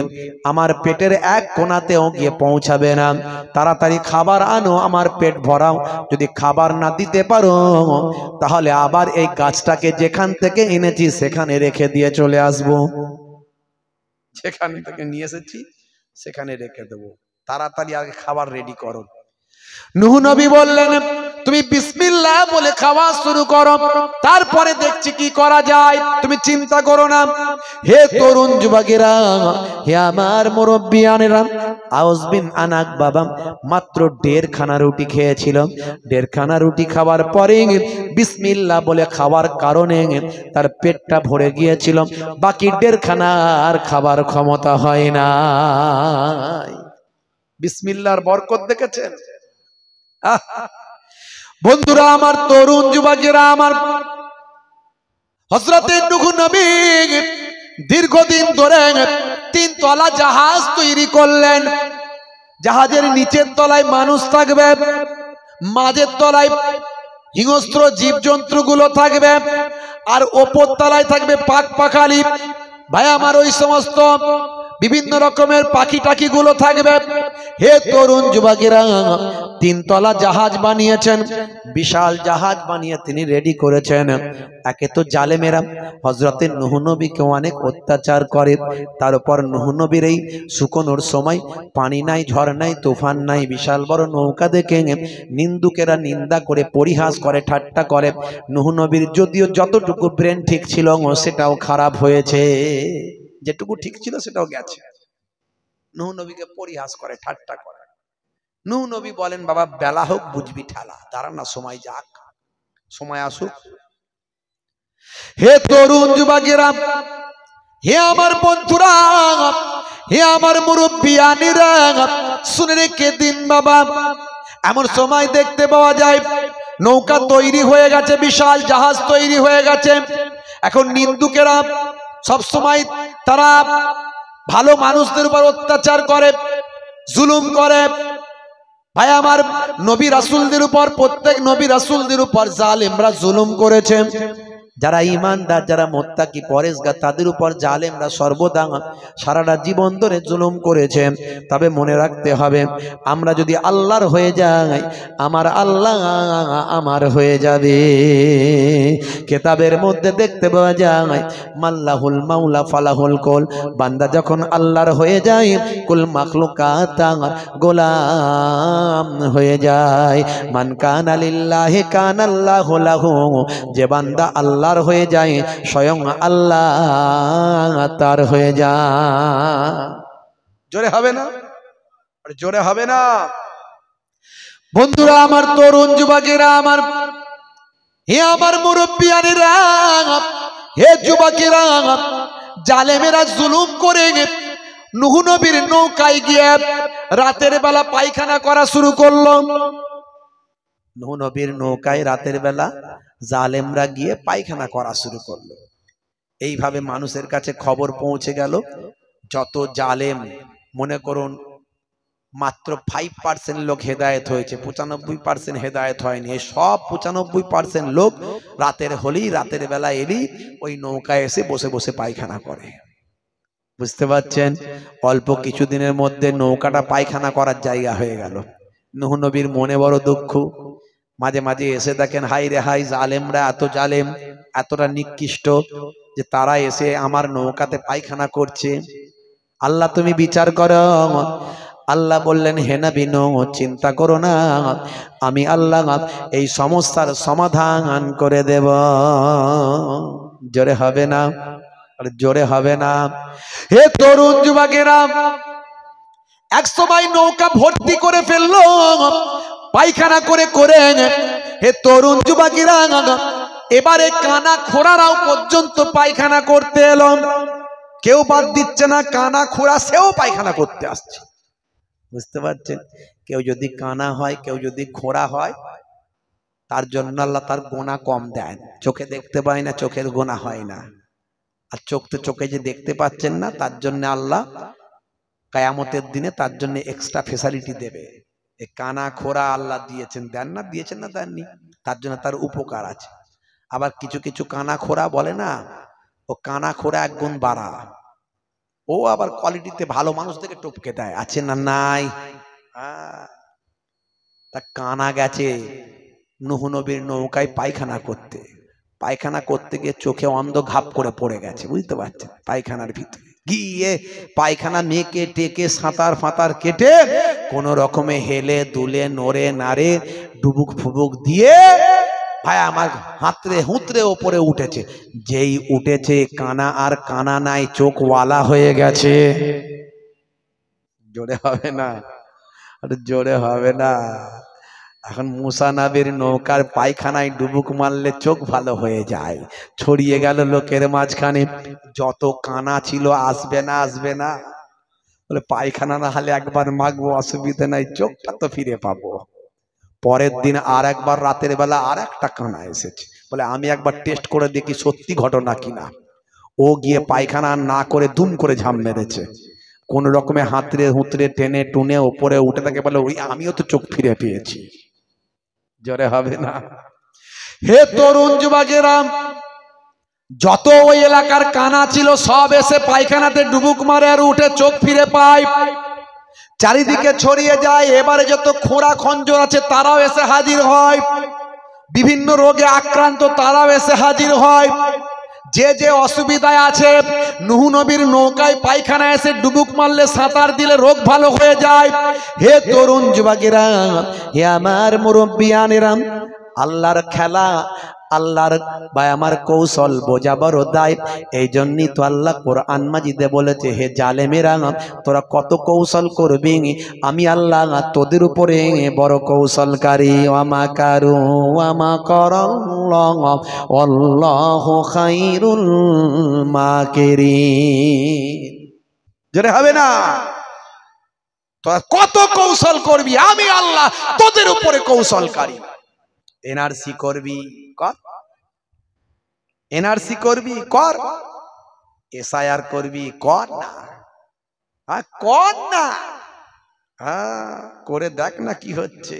আমার পেটের এক কোণাতেও গিয়ে পৌঁছাবে না, তাড়াতাড়ি খাবার আনো, আমার পেট ভরাও। যদি খাবার না দিতে পারো, তাহলে আবার এই গাছটাকে যেখান থেকে এনেছি সেখানে রেখে দিয়ে চলে আসবো। যেখান থেকে নিয়ে এসেছি সেখানে রেখে দেবো, তাড়াতাড়ি আগে খাবার রেডি করো। নূহ নবী বললেন, তুমি বিসমিল্লাহ বলে খাওয়া শুরু করো, তারপরে দেখছি কি করা যায়, তুমি চিন্তা করো না। হে তরুণ যুবকেরা, হে আমার মুরব্বিয়ানেরা, আউস বিন আনাক বাবা মাত্র 1.5 খানা রুটি খেয়েছিল। 1.5 খানা রুটি খাওয়ার পরে বিসমিল্লাহ বলে খাওয়ার কারণে তার পেটটা ভরে গিয়েছিল, বাকি 1.5 খানা আর খাবার ক্ষমতা হয় না। বিসমিল্লাহর বরকত দেখেছেন? বন্ধুরা আমার, তরুণ যুবকেরা আমার, হযরতে নূহ নবী দীর্ঘদিন ধরে 3 তলা জাহাজ তৈরি করলেন। জাহাজের নিচের তলায় মানুষ থাকবে, মাঝের তলায় হিংস্র জীবজন্তু গুলো থাকবে, আর ওপর তলায় থাকবে পাক পাখালি। ভাই আমার, ওই সমস্ত বিভিন্ন রকমের পাখি টাকি গুলো থাকবে। হে তরুণ যুবকেরা, 3 তলা জাহাজ বানিয়েছেন, বিশাল জাহাজ বানিয়ে তিনি রেডি করেছেন। একে তো জালেমেরা হযরতে নূহ নবীকে অনেক অত্যাচার করে, তার উপর নূহ নবীর এই শুকনোর সময় পানি নাই, ঝড় নাই, তুফান নাই, বিশাল বড় নৌকা দেখে নিন্দুকেরা নিন্দা করে, পরিহাস করে, ঠাট্টা করে। নূহ নবীর যদিও যতটুকু ব্রেন ঠিক ছিল সেটাও খারাপ হয়েছে, যেটুকু ঠিক ছিল সেটাও গেছে। নূহ নবীকে পরিহাস করে, ঠাট্টা করে। নূহ নবী বলেন, বাবা বেলা হোক বুঝবি ঠেলা, দাঁড়া না, সময় যাক, সময় আসুক। হে তরুণ যুবকেরা, হে আমার বন্ধুরা, হে আমার মুরব্বিয়ানিরা, শুনে রেখে দিন বাবা, এমন সময় দেখতে পাওয়া যায় নৌকা তৈরি হয়ে গেছে, বিশাল জাহাজ তৈরি হয়ে গেছে। এখন নিন্দুকেরা সব সময় তারা ভালো মানুষদের উপর অত্যাচার করে, জুলুম করে। ভাই আমার, নবী রাসূলদের উপর, প্রত্যেক নবী রাসূলদের উপর জালেমরা জুলুম করেছে। যারা ঈমানদার, যারা মুত্তাকি পরেজগার, তাদের উপর জালেমরা সর্বদা সারাটা জীবন ধরে জুলুম করেছে। তবে মনে রাখতে হবে, আমরা যদি আল্লাহর হয়ে যাই, আমার আল্লাহ আমার হয়ে যাবে। কিতাবের মধ্যে দেখতে পাওয়া যায়, মাল্লাহুল মাওলা ফালাহুল কুল, বান্দা যখন আল্লাহর হয়ে যায়, কুল মাখলুকাত গোলাম হয়ে যায়। মান কানা লিল্লাহি কানাল্লাহু লাহু, যে বান্দা আল্লাহর হয়ে যায়, স্বয়ং আল্লাহ তার হয়ে যায়। জোরে হবে না? জোরে হবে না? বন্ধুরা আমার, তরুণ যুবকেরা আমার, হে আমার মুরব্বিয়ানেরা, হে যুবকেরা, জালেমেরা জুলুম করে নূহ নবীর নৌকায় গিয়ে রাতের বেলা পায়খানা করা শুরু করলো। নূহ নবীর নৌকায় রাতের বেলা জালেমরা গিয়ে পায়খানা করা শুরু করলো। এইভাবে মানুষের কাছে খবর পৌঁছে গেল। যত জালেম, মনে করুন মাত্র 5% লোক হেদায়েত হয়েছে, 95% হেদায়েত হয়নি। এই সব 95% লোক রাতের হলেই, রাতের বেলা এলি ওই নৌকায় এসে বসে বসে পায়খানা করে। বুঝতে পারছেন? অল্প কিছুদিনের মধ্যে নৌকাটা পায়খানা করার জায়গা হয়ে গেল। নূহ নবীর মনে বড় দুঃখ। মাঝে মাঝে এসে দেখেন, হাই রে হাই, জালেমরা এত জালেম, এতটা নিকৃষ্ট যে তারা এসে আমার নৌকাতে পায়খানা করছে। আল্লাহ তুমি বিচার করো। আল্লাহ বললেন, হে নবী নূহ, চিন্তা করো না, আমি আল্লাহ এই সমস্যার সমাধান করে দেব। জোরে হবে না? জোরে হবে না? হে তরুণ যুবকেরা, এক সময় নৌকা ভর্তি করে ফেললো পায়খানা করে করে। হে তরুণ যুবকেরা, এবারে কানা খোড়ারাও পর্যন্ত পায়খানা করতে এলো। কেউ বাদ দিচ্ছে না, কানা খোড়া সেও পায়খানা করতে আসছে। বুঝতে পারছেন? কেউ যদি কানা হয়, কেউ যদি খোড়া হয়, তার জন্য আল্লাহ তার গোনা কম দেন। চোখে দেখতে পায় না, চোখের গোনা হয় না। আর চোখে যে দেখতে পাচ্ছেন না, তার জন্য আল্লাহ কিয়ামতের দিনে তার জন্য এক্সট্রা ফেসিলিটি দেবে। এই কানা খোড়া আল্লাহ দিয়েছেন, দেন না, দিয়েছেন না দেননি, তার জন্য তার উপকার আছে। আবার কিছু কিছু কানা খোড়া বলে না, ও কানা খোড়া এক গুণ বাড়া, ও আবার কোয়ালিটিতে ভালো মানুষ থেকে টপকে দেয়, আছে না নাই? তা কানা গেছে নূহ নবীর নৌকায় পায়খানা করতে গিয়ে চোখে অন্ধ ঘাপ করে পড়ে গেছে। বুঝতে পারছেন? পায়খানার ভিতরে গিয়ে পায়খানা মেকে টেকে সাঁতার ফাঁতার কেটে কোন রকমে হেলে দুলে নড়ে নাড়ে ডুবুক ফুবুক দিয়ে ভাই আমার হাতরে হুতরে ওপরে উঠেছে। যেই উঠেছে, কানা আর কানা নাই, চোখওয়ালা হয়ে গেছে। জোরে হবে না? জোরে হবে না? এখন মুসা নবীর নৌকার পায়খানায় ডুবুক মারলে চোখ ভালো হয়ে যায়। ছড়িয়ে গেল লোকের মাঝখানে, যত কানা ছিল আসবে না, আসবে না বলে, পায়খানা না হলে একবার মাগবো, অসুবিধা নাই, চোখটা তো ফিরে পাবো। পরের দিন আর একবার রাতের বেলা আর একটা কানা এসেছে, বলে আমি একবার টেস্ট করে দেখি সত্যি ঘটনা কিনা। ও গিয়ে পায়খানা না করে দুম করে ঝাম মেরেছে। কোন রকমে হাতরে হুতরে টেনে টুনে ওপরে উঠে থাকে, বলে ওই আমিও তো চোখ ফিরে পেয়েছি। জোরে হবে না? হে তরুণ যুবকেরা, যত ওই এলাকার কানা ছিল সব এসে পায়খানাতে ডুবুক মারে আর উঠে চোখ ফিরে পায়, চারিদিকে ছড়িয়ে যায়। এবারে যত খোঁড়া খঞ্জর আছে তারাও এসে হাজির হয়, বিভিন্ন রোগে আক্রান্ত তারাও এসে হাজির হয়। যে যে অসুবিধায় আছে, নূহ নবীর নৌকায় পায়খানা এসে ডুবুক মারলে, সাঁতার দিলে রোগ ভালো হয়ে যায়। হে তরুণ যুবকেরা, হে আমার মুরব্বিয়ানেরা, আল্লাহর খেলা আল্লাহর ভাই আমার কৌশল বোঝা বড় দায়। এই জন্যই তো আল্লাহ কোরআন মাজিদে বলেছে, হে জালেমেরা তোরা কত কৌশল করবি, আমি আল্লাহ তোদের উপরে বড় কৌশলকারী। ওয়ামা কারু ওয়ামা করল্লাহ আল্লাহু খায়রুল মাকিরিন। জোরে হবে না? তোরা কত কৌশল করবি, আমি আল্লাহ তোদের উপরে কৌশলকারী। এনআরসি করবি কর, এনআরসি করবি কর, এসআইআর করবি কর না, কর না, করে দেখ না কি হচ্ছে,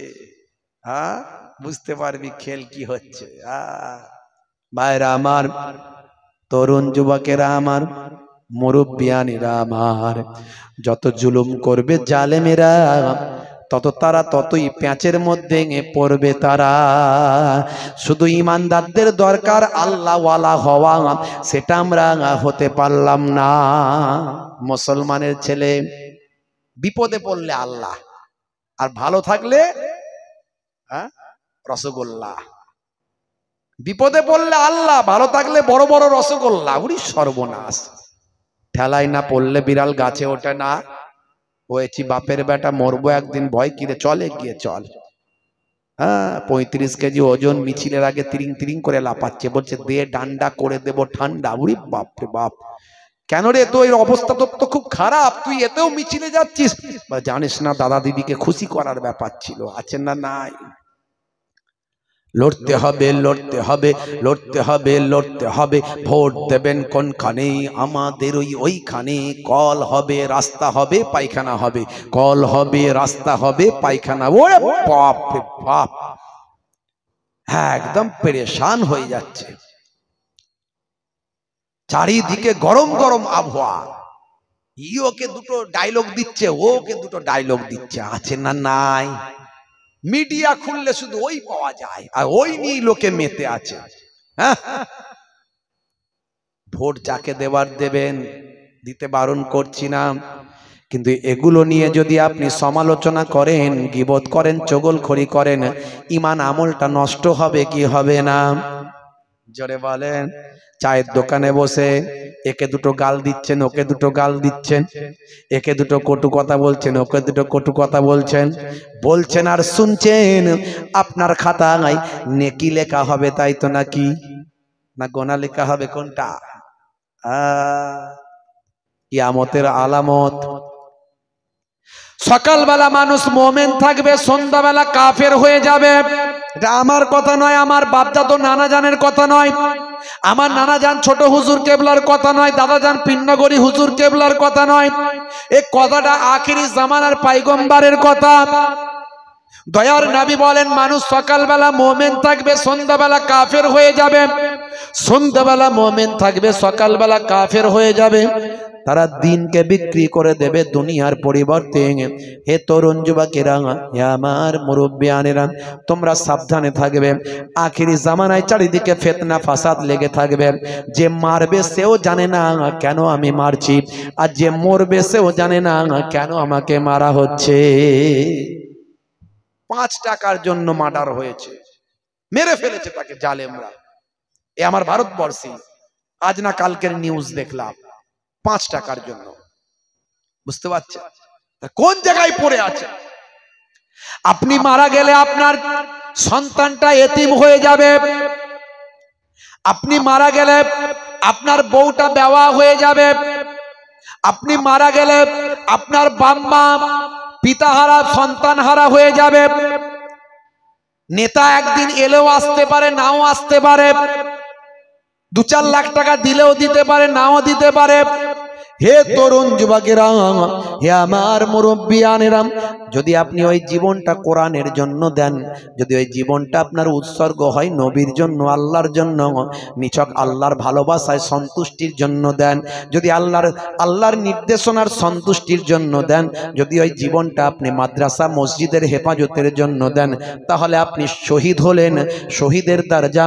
বুঝতে পারবি খেল কি হচ্ছে। ভাইরা আমার, তরুণ যুবকেরা আমার, মুরব্বিয়ানিরা আমার, যত জুলুম করবে জালেমেরা তত তারা ততই প্যাঁচের মধ্যে পড়বে তারা। শুধু ইমানদারদের দরকার আল্লাহ ওয়ালা হওয়া, সেটা আমরা হতে পারলাম না। মুসলমানের ছেলে বিপদে পড়লে আল্লাহ, আর ভালো থাকলে রসগোল্লা। বিপদে পড়লে আল্লাহ, ভালো থাকলে বড় বড় রসগোল্লা। উরি সর্বনাশ! ঠেলায় না পড়লে বিড়াল গাছে ওঠে না। হয়েছি বাপের বেটা, মরবো একদিন, ভয় কিরে, চলে গিয়ে চল। 35 কেজি ওজন, মিছিলের আগে তিরিং তিরিং করে লাপাচ্ছে, বলছে দে ডান্ডা করে দেব ঠান্ডা। উরি বাপরে বাপ! কেন রে, তোর অবস্থা তো খুব খারাপ, তুই এতেও মিছিলে যাচ্ছিস? জানিস না দাদা দিদিকে খুশি করার ব্যাপার ছিল, আছেন না? নাই, লড়তে হবে, লড়তে হবে, লড়তে হবে, লড়তে হবে। ভোট দেবেন কোনখানে? আমাদের ওইখানে। কল হবে, রাস্তা হবে, পায়খানা হবে, কল হবে, রাস্তা হবে, পায়খানা। ওরে বাপ রে বাপ! হ্যাঁ, একদম পেরেশান হয়ে যাচ্ছে। চারিদিকে গরম গরম আবহাওয়া। ওকে দুটো ডায়লগ দিচ্ছে, ওকে দুটো ডায়লগ দিচ্ছে, আছে না? নাই। মিডিয়া খুললে শুধু ওই পাওয়া যায়, আর ওই নিয়ে লোকে মেতে আছে। ভোট যাকে দেবার দেবেন, দিতে বারণ করছি না, কিন্তু এগুলো নিয়ে যদি আপনি সমালোচনা করেন, গীবত করেন, চগলখড়ি করেন, ঈমান আমলটা নষ্ট হবে কি হবে না? জোরে বলেন। চায়ের দোকানে বসে একে দুটো গাল দিচ্ছেন, ওকে দুটো গাল দিচ্ছেন, একে দুটো কটু কথা বলছেন, ওকে দুটো কটু কথা বলছেন, বলছেন আর শুনছেন। আপনার খাতায় নেকি লেখা হবে, তাই তো নাকি? না গোনা লেখা হবে? কোনটা? কিয়ামতের আলামত। সকালবেলা মানুষ মোমেন থাকবে, সন্ধ্যাবেলা কাফের হয়ে যাবে। এটা আমার কথা নয়, আমার বাপদাদা নানা জানের কথা নয়, আমার নানা জান ছোট হুজুর কেবলার কথা নয়, দাদা জান পিন্নগরী হুজুর কেবলার কথা নয়। এই কথাটা আখিরি জামানার পয়গম্বরের কথা। দয়ার নবী বলেন, মানুষ সকালবেলা মুমিন থাকবে, সন্ধ্যাবেলা কাফের হয়ে যাবে। সন্ধ্যাবেলা মুমিন থাকবে, সকালবেলা কাফের হয়ে যাবে। তারা দিনকে বিক্রি করে দেবে দুনিয়ার পরিবর্তে। হে তরুণ যুবকেরা, হে আমার মুরব্বিয়ানেরা, তোমরা সাবধানে থাকবে। আখিরি জামানায় চারিদিকে ফিতনা ফাসাদ লেগে থাকবে। যে মারবে সেও জানে না কেন আমি মারছি, আর যে মরবে সেও জানে না কেন আমাকে মারা হচ্ছে। 5 টাকার জন্য মার্ডার হয়েছে, মেরে ফেলেছে তাকে জালেমরা। এ আমার ভারতবর্ষে আজ না কালকের নিউজ দেখলাম, 5 টাকার জন্য। বুঝতে পারছেন কোন জায়গায় পড়ে আছে? আপনি মারা গেলে আপনার সন্তানটা এতিম হয়ে যাবে। আপনি মারা গেলে আপনার বউটা বেওয়া হয়ে যাবে। আপনি মারা গেলে আপনার বাম্মা পিতাহারা সন্তানহারা হয়ে যাবে। নেতা একদিন এলেও আসতে পারে, নাও আসতে পারে। 2-4 লাখ টাকা দিলেও দিতে পারে, নাও দিতে পারে। হে তরুণ যুবকেরা, হে আমার মুরব্বিয়ানেরা, যদি আপনি ওই জীবনটা কোরআনের জন্য দেন, যদি ওই জীবনটা আপনার উৎসর্গ হয় নবীর জন্য, আল্লাহর জন্য, নিছক আল্লাহর ভালোবাসায় সন্তুষ্টির জন্য দেন, যদি আল্লাহর নির্দেশনার সন্তুষ্টির জন্য দেন, যদি ওই জীবনটা আপনি মাদ্রাসা মসজিদের হেফাজতের জন্য দেন, তাহলে আপনি শহীদ হলেন। শহীদের দরজা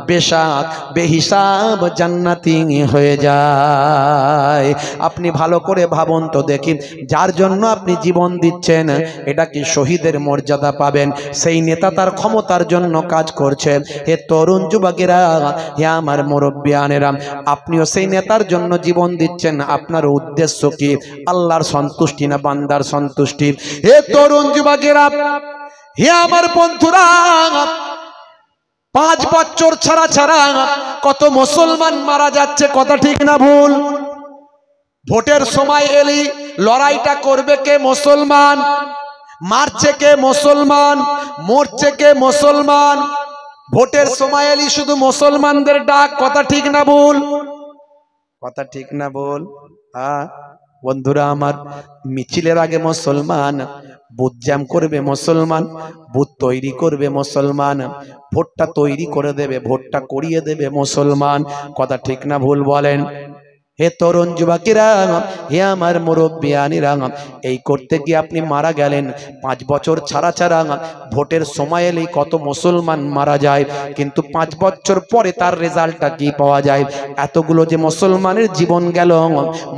বেশাক বেহিসাব জান্নাতি হয়ে যায়। আপনি ভালো করে ভাবুন তো দেখি, যার জন্য আপনি জীবন দিচ্ছেন এটা কি শহীদের মর্যাদা পাবেন, সেই নেতা তার ক্ষমতার জন্য কাজ করছে। হে তরুণ যুবকেরা, হে আমার মুরব্বিয়ানেরা, আপনিও সেই নেতার জন্য জীবন দিচ্ছেন, আপনার উদ্দেশ্য কি? আল্লাহর সন্তুষ্টি না বান্দার সন্তুষ্টি? হে তরুণ যুবকেরা, হে আমার বন্ধুরা, 5 বছর ছাড়া ছাড়া কত মুসলমান মারা যাচ্ছে, কথা ঠিক না ভুল? ভোটের সময় এলি লড়াইটা করবে কে? মুসলমান। মারছে কে? মুসলমান। মরছে কে? মুসলমান। ভোটের সময় এলি শুধু মুসলমানদের ডাক, কথা ঠিক না ভুল? কথা ঠিক না ভুল? হ্যাঁ বন্ধুরা আমার, মিছিলের আগে মুসলমান, বুথ জ্যাম করবে মুসলমান, বুথ তৈরি করবে মুসলমান, ভোটটা তৈরি করে দেবে, ভোটটা করিয়ে দেবে মুসলমান, কথা ঠিক না ভুল বলেন? হে তরুণ যুবকেরা, হে আমার মুরব্বিয়ানিরা, এই করতে গিয়ে আপনি মারা গেলেন। 5 বছর ছাড়া ছাড়া ভোটের সময় এলেই কত মুসলমান মারা যায়, কিন্তু 5 বছর পরে তার রেজাল্টটা কি পাওয়া যায়? এতগুলো যে মুসলমানের জীবন গেল,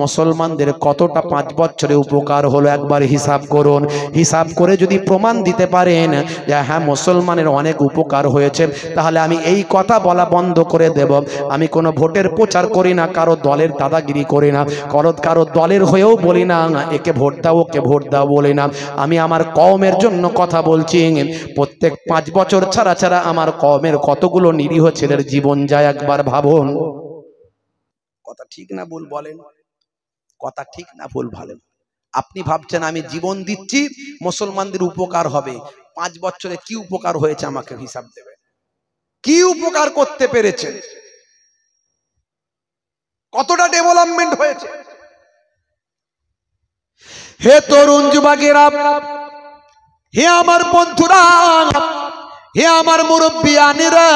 মুসলমানদের কতটা 5 বছরে উপকার হলো একবার হিসাব করুন। হিসাব করে যদি প্রমাণ দিতে পারেন যে হ্যাঁ মুসলমানের অনেক উপকার হয়েছে, তাহলে আমি এই কথা বলা বন্ধ করে দেব। আমি কোনো ভোটের প্রচার করি না, কারো দলের দাদাগিরি করি না, কারো দলের হয়েও বলি না একে ভোট দাও ওকে ভোট দাও বলি না। আমি আমার কওমের জন্য কথা বলছি। প্রত্যেক 5 বছর ছাড়া ছাড়া আমার কওমের কতগুলো নিরীহ ছেলের জীবন যায় একবার ভাবুন। কথা ঠিক না ভুল বলেন? কথা ঠিক না ভুল বলেন? আপনি ভাবছেন আমি জীবন দিচ্ছি মুসলমানদের উপকার হবে, 5 বছরে কি উপকার হয়েছে আমাকে হিসাব দেবে। কি উপকার করতে পেরেছেন? কতটা ডেভেলপমেন্ট হয়েছে? হে তরুণ যুবকেরা, হে আমার বন্ধুরা, হে আমার মুরব্বিয়ানেরা,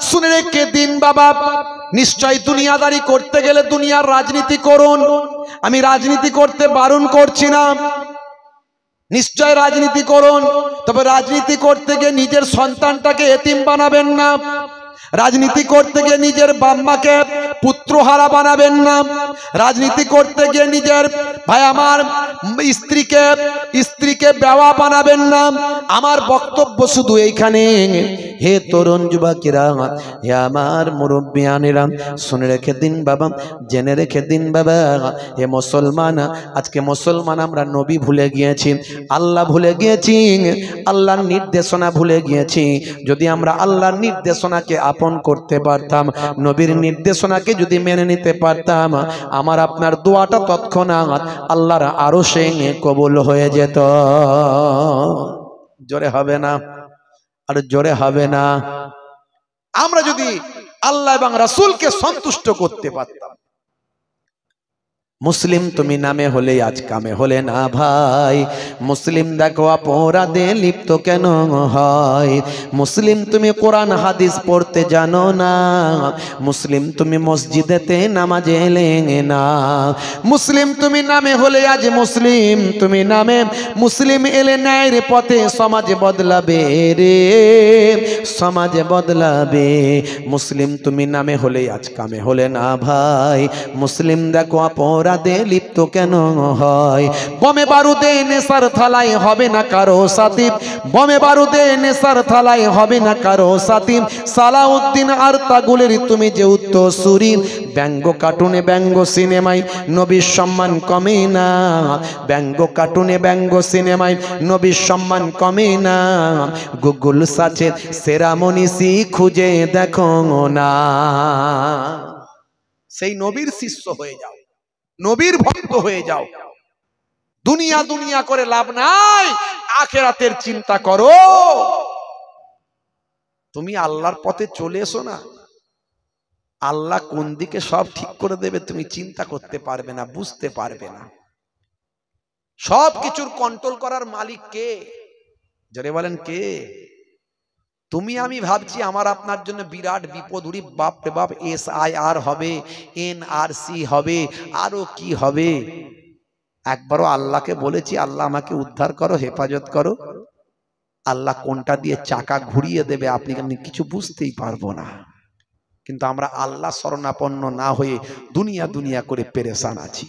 শুনে রেখে দিন বাবা, নিশ্চয় দুনিয়াদারি করতে গেলে দুনিয়ার রাজনীতি করুন। আমি রাজনীতি করতে বারণ করছি না, নিশ্চয় রাজনীতি করুন, তবে রাজনীতি করতে গিয়ে নিজের সন্তানটাকে এতিম বানাবেন না। রাজনীতি করতে গিয়ে নিজের বাম্মাকে পুত্রহারা বানাবেন না। রাজনীতি করতে গিয়ে নিজের ভাই আমার স্ত্রীকে বেওয়া বানাবেন না। আমার বক্তব্য শুধু এইখানে। হে তরুণ যুবকেরা, হে আমার মুরব্বিয়ানেরা, শুনে রেখে দিন বাবা, জেনে রেখে দিন বাবা, হে মুসলমান, আজকে মুসলমান আমরা নবী ভুলে গিয়েছি, আল্লাহ ভুলে গিয়েছি, আল্লাহর নির্দেশনা ভুলে গিয়েছি। যদি আমরা আল্লাহর নির্দেশনাকে আপন করতে পারতাম, নবীর নির্দেশনাকে যদি মেনে নিতে পারতাম, আমার আপনার দোয়াটা তৎক্ষণাৎ আল্লাহর আরশে কবুল হয়ে যেত। জোরে হবে না? আর জোরে হবে না? আমরা যদি আল্লাহ এবং রাসূলকে সন্তুষ্ট করতে পারতাম। মুসলিম তুমি নামে হলে আজ কামে হলে না ভাই, মুসলিম দেখো অপরাধে লিপ্ত কেন হয়, মুসলিম তুমি কোরআন হাদিস পড়তে জানো না, মুসলিম তুমি মসজিদেতে নামাজে এলে না, মুসলিম তুমি নামে হলে আজ মুসলিম তুমি নামে মুসলিম এলে ন্যায়ের পথে সমাজ বদলাবে রে, সমাজ বদলাবে। মুসলিম তুমি নামে হলে আজ কামে হলে না ভাই, মুসলিম দেখো অপরাধে লিপ্ত কেন হয়, বোমে বারুদে নেশার থালায় হবে না কারো সাথী, বোমে বারুদে নেশার থালায় হবে না কারো সাথী, সালাউদ্দিন আর তাগুলের তুমি যে উত্তরসূরি, ব্যঙ্গ কার্টুনে ব্যঙ্গ সিনেমায় নবীর সম্মান কমে না, ব্যঙ্গ কার্টুনে ব্যঙ্গ সিনেমায় নবীর সম্মান কমে না, গুগল সার্চে সেরা মনীষী খুঁজে দেখো না। সেই নবীর শিষ্য হয়ে যাও, নবীর ভক্ত হয়ে যাও। দুনিয়া দুনিয়া করে লাভ নাই, আখিরাতের চিন্তা করো। তুমি আল্লাহর পথে চলে এসো না, আল্লাহ কোন দিকে সব ঠিক করে দেবে তুমি চিন্তা করতে পারবে না, বুঝতে পারবে না। সব কিছুর কন্ট্রোল করার মালিক কে? জোরে বলেন কে? তুমি আমি ভাবছি আমার আপনার জন্য বিরাট বিপদ, উড়ি বাপ রে বাপ, SIR হবে, NRC হবে, আরো কি হবে। একবারও আল্লাহকে বলেছি আল্লাহ আমাকে উদ্ধার করো, হেফাজত করো? আল্লাহ কোনটা দিয়ে চাকা ঘুরিয়ে দেবে আপনি কিছু বুঝতেই পারবো না। কিন্তু আমরা আল্লাহ শরণাপন্ন না হয়ে দুনিয়া দুনিয়া করে পেরেশান আছি।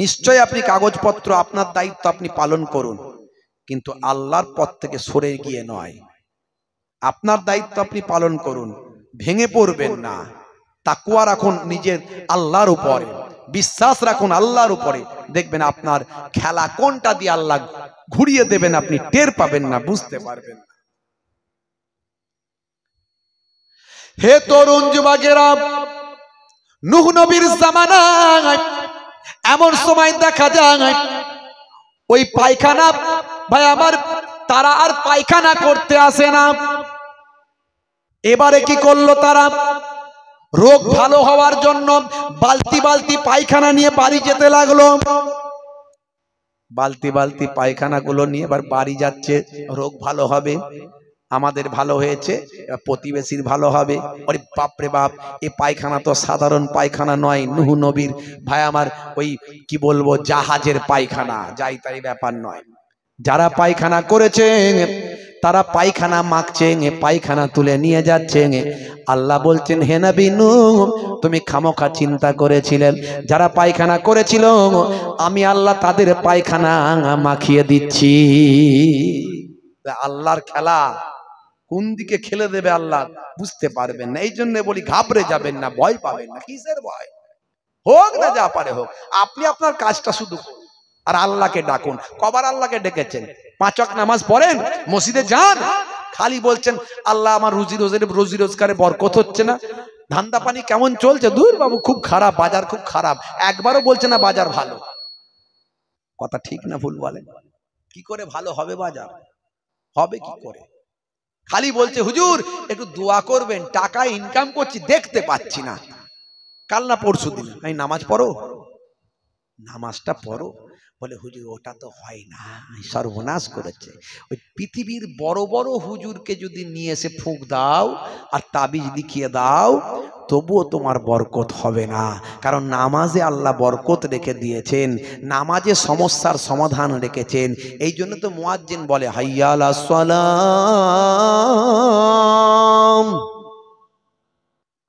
নিশ্চয়ই আপনি কাগজপত্র আপনার দায়িত্ব আপনি পালন করুন, কিন্তু আল্লাহর পথ থেকে সরে গিয়ে নয়। আপনার দায়িত্ব আপনি পালন করুন, ভেঙে পড়বেন না। তাকওয়া রাখুন নিজের আল্লাহর উপরে, বিশ্বাস রাখুন আল্লাহর উপরে। দেখবেন আপনার খেলা কোনটা দিয়ে আল্লাহ ঘুরিয়ে দেবেন আপনি টের পাবেন না, বুঝতে পারবেন না। হে তরুণ যুবকেরা, নূহ নবীর জামানায় এমন সময় দেখা যায় ওই পায়খানা, ভাই আমার, তারা আর পায়খানা করতে আসে না। এবারে কি করলো তারা? রোগ ভালো হওয়ার জন্য বালতি বালতি পায়খানা নিয়ে বাড়ি যেতে লাগলো। বালতি বালতি পায়খানা গুলো নিয়ে এবার বাড়ি যাচ্ছে, রোগ ভালো হবে, আমাদের ভালো হয়েছে, প্রতিবেশীর ভালো হবে। ওরে বাপরে বাপ, এই পায়খানা তো সাধারণ পায়খানা নয়, নূহ নবীর ভাই আমার ওই কি বলবো জাহাজের পায়খানা, যাই তাই ব্যাপার নয়। যারা পায়খানা করেছে তারা পায়খানা মাখছে, পায়খানা তুলে নিয়ে যাচ্ছে। আল্লাহ বলছেন, হে নবী নূহ, তুমি খামোখা চিন্তা করেছিলেন, যারা পায়খানা করেছিল আমি আল্লাহ তাদের পায়খানা মাখিয়ে দিচ্ছি। আল্লাহর খেলা কোন দিকে খেলে দেবে আল্লাহ বুঝতে পারবেন না। এই জন্য বলি ঘাবড়ে যাবেন না, ভয় পাবেন না। কিসের ভয়? হোক না যা পারে হোক, আপনি আপনার কাজটা শুধু আর আল্লাহকে ডাকুন। কবার আল্লাহকে ডেকেছেন? 5 ওয়াক্ত নামাজ পড়েন, মসজিদে যান, খালি বলছেন আল্লাহ আমার রুজি রোজগারে বরকত হচ্ছে না, ধান্দা পানি কেমন চলছে? দূর বাবু, খুব খারাপ, বাজার খুব খারাপ। একবারও বলছে না বাজার ভালো। কথা ঠিক না ভুল বলেন? কি করে ভালো হবে বাজার? হবে কি করে? খালি বলছে হুজুর একটু দোয়া করবেন, টাকা ইনকাম করছি দেখতে পাচ্ছি না। কাল না পরশু দিন আমি নামাজ পড়ো, নামাজটা পড়ো। বলে হুজুর ওটা তো হয় না, সর্বনাশ করেছে। ওই পৃথিবীর বড় বড় হুজুরকে যদি নিয়ে এসে ফুঁক দাও আর তাবিজ লিখিয়ে দাও, তবুও তোমার বরকত হবে না। কারণ নামাজে আল্লাহ বরকত রেখে দিয়েছেন, নামাজে সমস্যার সমাধান রেখেছেন। এই জন্য তো মুয়াজ্জিন বলে হাইয়া আলাস সালাম,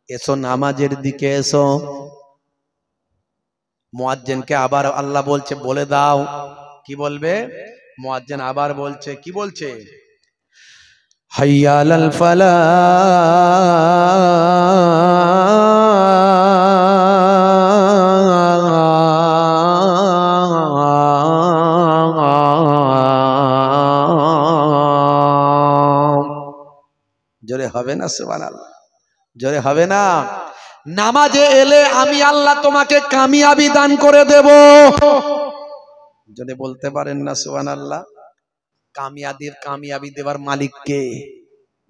এসো নামাজের দিকে এসো। মুয়াজ্জিনকে আবার আল্লাহ বলছে বলে দাও, কি বলবে? মুয়াজ্জিন আবার বলছে, কি বলছে? হাইয়া আলাল ফালাহ, জোরে হবে না সুবহানাল্লাহ? জোরে হবে না? নামাজে এলে আমি আল্লাহ তোমাকে কামিয়াবি দান করে দেব। যদি বলতে পারেন না সুবহানাল্লাহ? কামিয়াবি দেবার মালিক কে?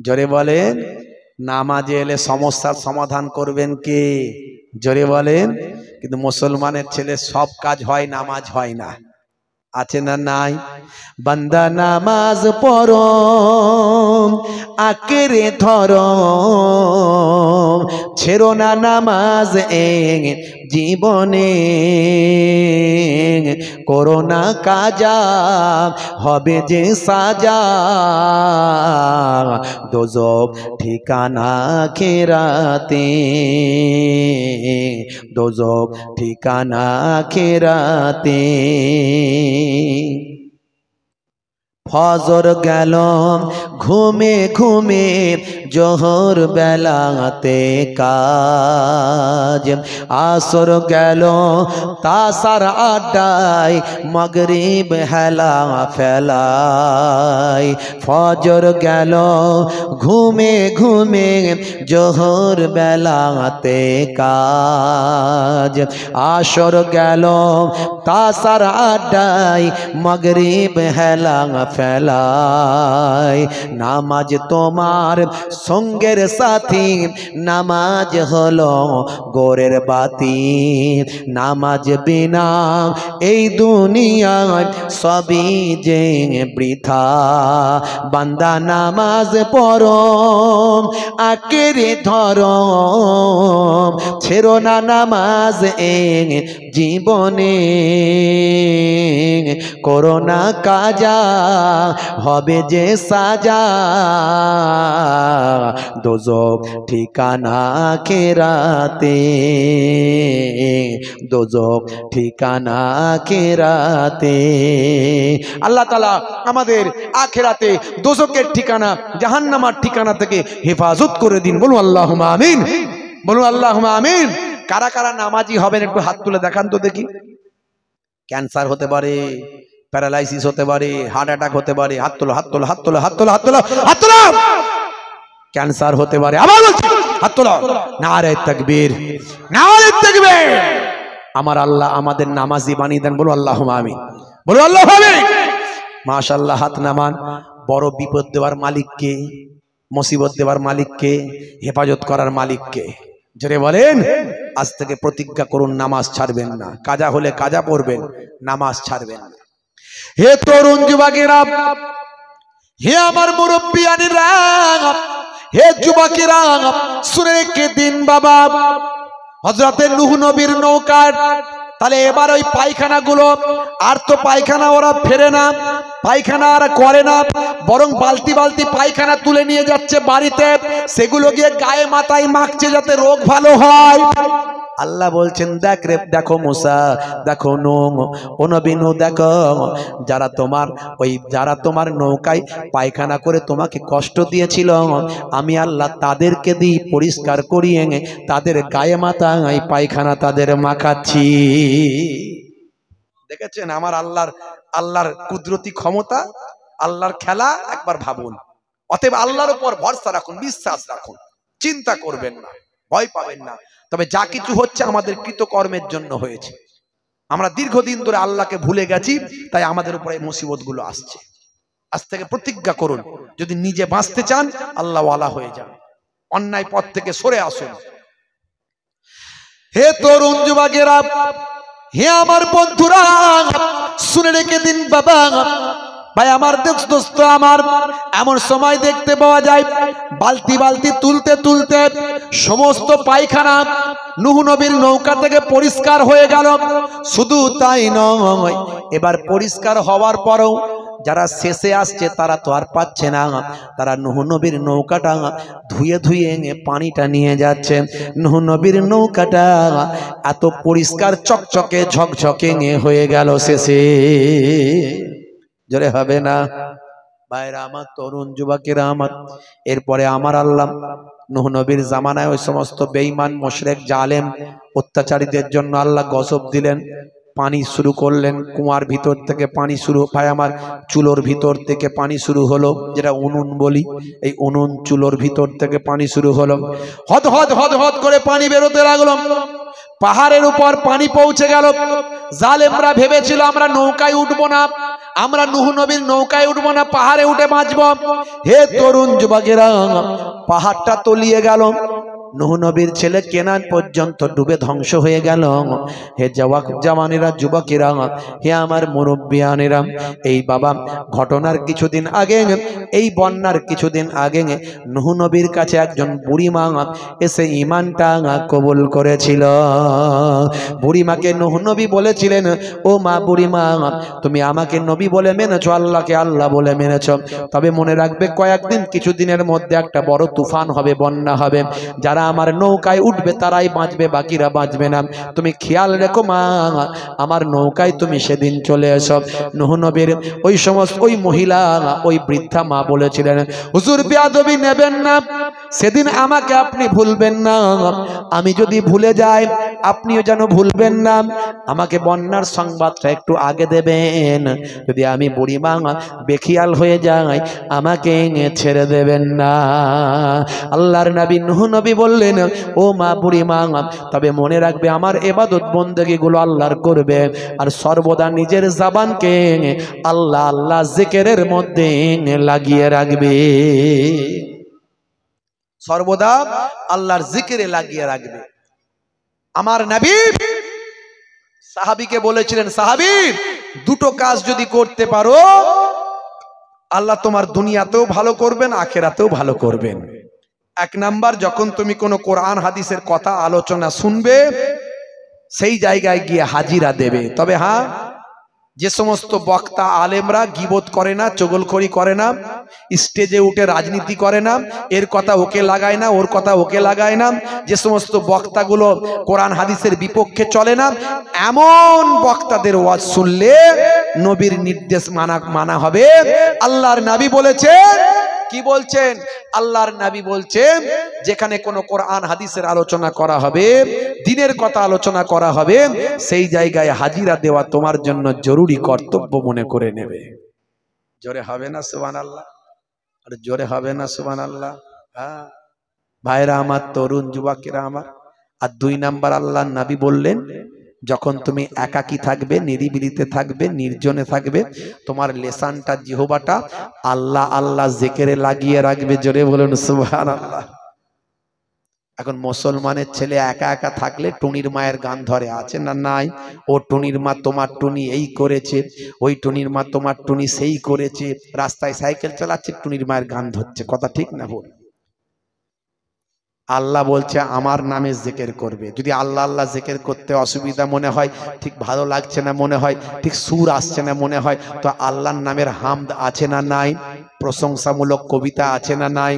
জোরে বলেন। নামাজে এলে সমস্যার সমাধান করবেন কে? জোরে বলেন। কিন্তু মুসলমানের ছেলে সব কাজ হয়, নামাজ হয় না। আছে না নাই? বান্দা নামাজ পড়ো, আঁকড়ে ধরো, ছেড়ো না নামাজ জীবনে, করো না কাজা হবে যে সাজা, দোজখ ঠিকানা আখিরাতে, দোজখ ঠিকানা আখিরাতে। ফজর গেল ঘুমে ঘুমে, জোহর বেলাতে কাজ, আসর গেল তাসার আড্ডায়, মাগরিব হেলা ফেলায়। ফজর গেল ঘুমে ঘুমে, জোহর বেলাতে কাজ, আসর গেল তাসার আড্ডায়, মাগরিব হেলা ফেলায়। নামাজ তোমার সঙ্গের সাথী, নামাজ হলো গোরের বাতি, নামাজ বিনা এই দুনিয়ায় সবই যে বৃথা। বান্দা নামাজ পড়ো, আঁকড়ে ধরো, ছেড়ো না নামাজ জীবনে, করো না কাজা হবে যে সাজা, দোজখ ঠিকানা আখিরাতে, দোজখ ঠিকানা আখিরাতে। আল্লাহ তাআলা আমাদের আখিরাতে দোজখের ঠিকানা, জাহান্নামের ঠিকানা থেকে হেফাজত করে দিন। বলুন আল্লাহুম্মা আমিন, বলুন আল্লাহুম্মা আমিন। কারা কারা নামাজি হবেন একটু হাত তুলে দেখান তো দেখি। ক্যান্সার হতে পারে, প্যারালাইসিস হতে পারে, হার্ট অ্যাটাক হতে পারে। হাত তোলো, হাত তোলো, হাত তোলো, হাত তোলো, হাত তোলো, হাত তোলো। ক্যান্সার হতে পারে, আবার বলছি হাত তোলো। নারে তাকবীর, নারে তাকবীর। আমার আল্লাহ আমাদের নামাজি বানিয়ে দেন। বলো আল্লাহুম্মা আমিন, বলো আল্লাহুম্মা আমিন। মাশাআল্লাহ, হাত নামান। বড় বিপদ দেওয়ার মালিককে, মুসিবত দেওয়ার মালিককে, হেফাজত করার মালিককে। জোরে বলেন। আজ থেকে প্রতিজ্ঞা করুন, নামাজ ছাড়বেন না। কাজা হলে কাজা পড়বেন, নামাজ ছাড়বেন না। হে তরুণ যুবকেরা, হে আমার মুরব্বিয়ানেরা, হে যুবকেরা, শুনে রেখে দিন বাবা। হযরতে নূহ নবীর নৌকার তাহলে এবার ওই পায়খানা গুলো, আর তো পায়খানা ওরা ফেরে না, পায়খানা আর করে না, বরং বালতি বালতি পায়খানা তুলে নিয়ে যাচ্ছে বাড়িতে, সেগুলো গিয়ে গায়ে মাথায় মাখছে যাতে রোগ ভালো হয়। আল্লাহ বলছেন, দেখ রে, দেখো মুসা, দেখো নূহ, ও নবী নূহ, দেখো যারা তোমার নৌকায় পায়খানা করে তোমাকে কষ্ট দিয়েছিল, আমি আল্লাহ তাদেরকে দিয়ে পরিষ্কার করিয়ে তাদের গায়ে মাথায় পায়খানা তাদের মাখাচ্ছি। দেখেছেন আমার আল্লাহর কুদরতি ক্ষমতা, আল্লাহর খেলা। একবার ভাবুন। অতএব আল্লাহর উপর ভরসা রাখুন, বিশ্বাস রাখুন, চিন্তা করবেন না, ভয় পাবেন না। তবে যা কিছু হচ্ছে আমাদের কৃতকর্মের জন্য হয়েছে। আমরা দীর্ঘদিন ধরে আল্লাহকে ভুলে গেছি, তাই আমাদের উপরে এই মুসিবত গুলো আসছে। আজ থেকে প্রতিজ্ঞা করুন, যদি নিজে বাঁচতে চান আল্লাহ ওয়ালা হয়ে যান, অন্যায় পথ থেকে সরে আসুন। হে তরুণ যুবকেরা, হে আমার বন্ধুরা, শুনে রেখে দিন বাবা। ভাই আমার দোস্ত আমার, এমন সময় দেখতে পাওয়া যায় বালতি বালতি তুলতে তুলতে সমস্ত পায়খানা নূহ নবীর নৌকা থেকে পরিষ্কার হয়ে গেল। শুধু তাই নয়, এবার পরিষ্কার হওয়ার পরেও যারা শেষে আসছে তারা তো আর পাচ্ছে না, তারা নূহ নবীর নৌকাটা ধুয়ে ধুয়ে পানিটা নিয়ে যাচ্ছে। নূহ নবীর নৌকাটা এত পরিষ্কার চকচকে ঝকঝকে হয়ে গেল শেষে। জোরে হবে না ভাইরা আমার, তরুণ যুবকেরা আমার। এরপরে আমার আল্লাহ নূহ নবীর জামানায় ওই সমস্ত বেঈমান মুশরিক জালেম অত্যাচারীদের জন্য আল্লাহ গজব দিলেন। পানি শুরু করলেন, কুয়ার ভিতর থেকে পানি শুরু, ভাই আমার চুলোর ভিতর থেকে পানি শুরু হলো, যেটা উনুন বলি, এই উনুন চুলোর ভিতর থেকে পানি শুরু হলো। হদ হদ হদ হদ করে পানি বেরোতে লাগলো। পাহাড়ের উপর পানি পৌঁছে গেল। জালেমরা ভেবেছিল আমরা নৌকায় উঠবো না, আমরা নূহ নবীর নৌকায় উঠবো না, পাহাড়ে উঠে বাঁচবো। হে তরুণ যুবকেরা, পাহাড়টা তলিয়ে গেল। নূহ নবীর ছেলে কেনান পর্যন্ত ডুবে ধ্বংস হয়ে গেল। হে জওয়ানেরা, যুবকেরা, হে আমার মুরব্বিয়ানেরা, এই বাবা ঘটনার কিছুদিন আগে, এই বন্যার কিছুদিন আগে নূহ নবীর কাছে একজন বুড়িমা এসে ঈমানটা কবুল করেছিল। বুড়িমাকে নূহ নবী বলেছিলেন, ও মা বুড়িমা, তুমি আমাকে নবী বলে মেনেছো, আল্লাহকে আল্লাহ বলে মেনেছো, তবে মনে রাখবে কয়েকদিন, কিছুদিনের মধ্যে একটা বড় তুফান হবে, বন্যা হবে। যারা আমার নৌকায় উঠবে তারাই বাঁচবে, বাকিরা বাঁচবে না। তুমি খেয়াল রেখো মা, আমার নৌকায় তুমি সেদিন চলে এসো। নূহ নবীর ওই মহিলা, ওই বৃদ্ধা মা বলেছিলেন, হুজুর বেয়াদবি নেবেন না, সেদিন আমাকে আপনি ভুলবেন না, আমি যদি ভুলে যাই আপনিও যেন ভুলবেন না। আমাকে বন্যার সংবাদটা একটু আগে দেবেন, যদি আমি বুড়িমা বেখিয়াল হয়ে যাই আমাকে ছেড়ে দেবেন না। আল্লাহর নবী নূহ নবী বললেন, ও মা বুড়িমা, তবে মনে রাখবে আমার ইবাদত বন্দেগী গুলো আল্লাহর করবে, আর সর্বদা নিজের জবানকে আল্লাহ আল্লাহ জিকিরের মধ্যে লাগিয়ে রাখবে, সর্বদা আল্লাহর জিকিরে লাগিয়ে রাখবে। আমার নবী সাহাবীকে বলেছিলেন, সাহাবী, দুটো কাজ যদি করতে পারো আল্লাহ তোমার দুনিয়াতেও ভালো করবেন, আখিরাতেও ভালো করবেন। এক নাম্বার, যখন তুমি কোনো কোরআন হাদিসের কথা আলোচনা শুনবে সেই জায়গায় গিয়ে হাজিরা দেবে। তবে হ্যাঁ, যে সমস্ত বক্তা আলেমরা গীবত করে না, চগলখড়ি করে না, স্টেজে উঠে রাজনীতি করে না, এর কথা ওকে লাগায় না, ওর কথা ওকে লাগায় না, যে সমস্ত বক্তাগুলো কোরআন হাদিসের বিপক্ষে চলে না, এমন বক্তাদের ওয়াজ শুনলে নবীর নির্দেশ মানা হবে। আল্লাহর নবী বলেছেন, কি বলছেন? আল্লাহর নবী বলছেন, যেখানে কোনো কোরআন হাদিসের আলোচনা করা হবে, দ্বীনের কথা আলোচনা করা হবে, সেই জায়গায় হাজিরা দেওয়া তোমার জন্য জরুরি কর্তব্য মনে করে নেবে। জোরে হবে না সুবহানাল্লাহ? আর জোরে হবে না সুবহানাল্লাহ? হ্যাঁ ভাইরা আমার, তরুণ যুবকেরা আমার। আর 2 নাম্বার আল্লাহর নবী বললেন, যখন তুমি একাকী থাকবে, নিরিবিলিতে থাকবে, নির্জনে থাকবে, তোমার লেসানটা, জিহবাটা আল্লাহ আল্লাহ জিকিরে লাগিয়ে রাখবে। জোরে বলুন সুবহানাল্লাহ। এখন মুসলমানের ছেলে একা একা থাকলে টুনির মায়ের গান ধরে, আছে না নাই? ও টুনির মা তোমার টুনি এই করেছে, ওই টুনির মা তোমার টুনি সেই করেছে। রাস্তায় সাইকেল চালাচ্ছে, টুনির মায়ের গান ধরছে। কথা ঠিক না ভুল? আল্লাহ বলছে আমার নামে জিকির করবে। যদি আল্লাহ আল্লাহ জিকির করতে অসুবিধা মনে হয়, ঠিক ভালো লাগছে না মনে হয়, ঠিক সুর আসছে না মনে হয়, তো আল্লাহর নামের হামদ আছে না নাই? প্রশংসামূলক কবিতা আছে না নাই?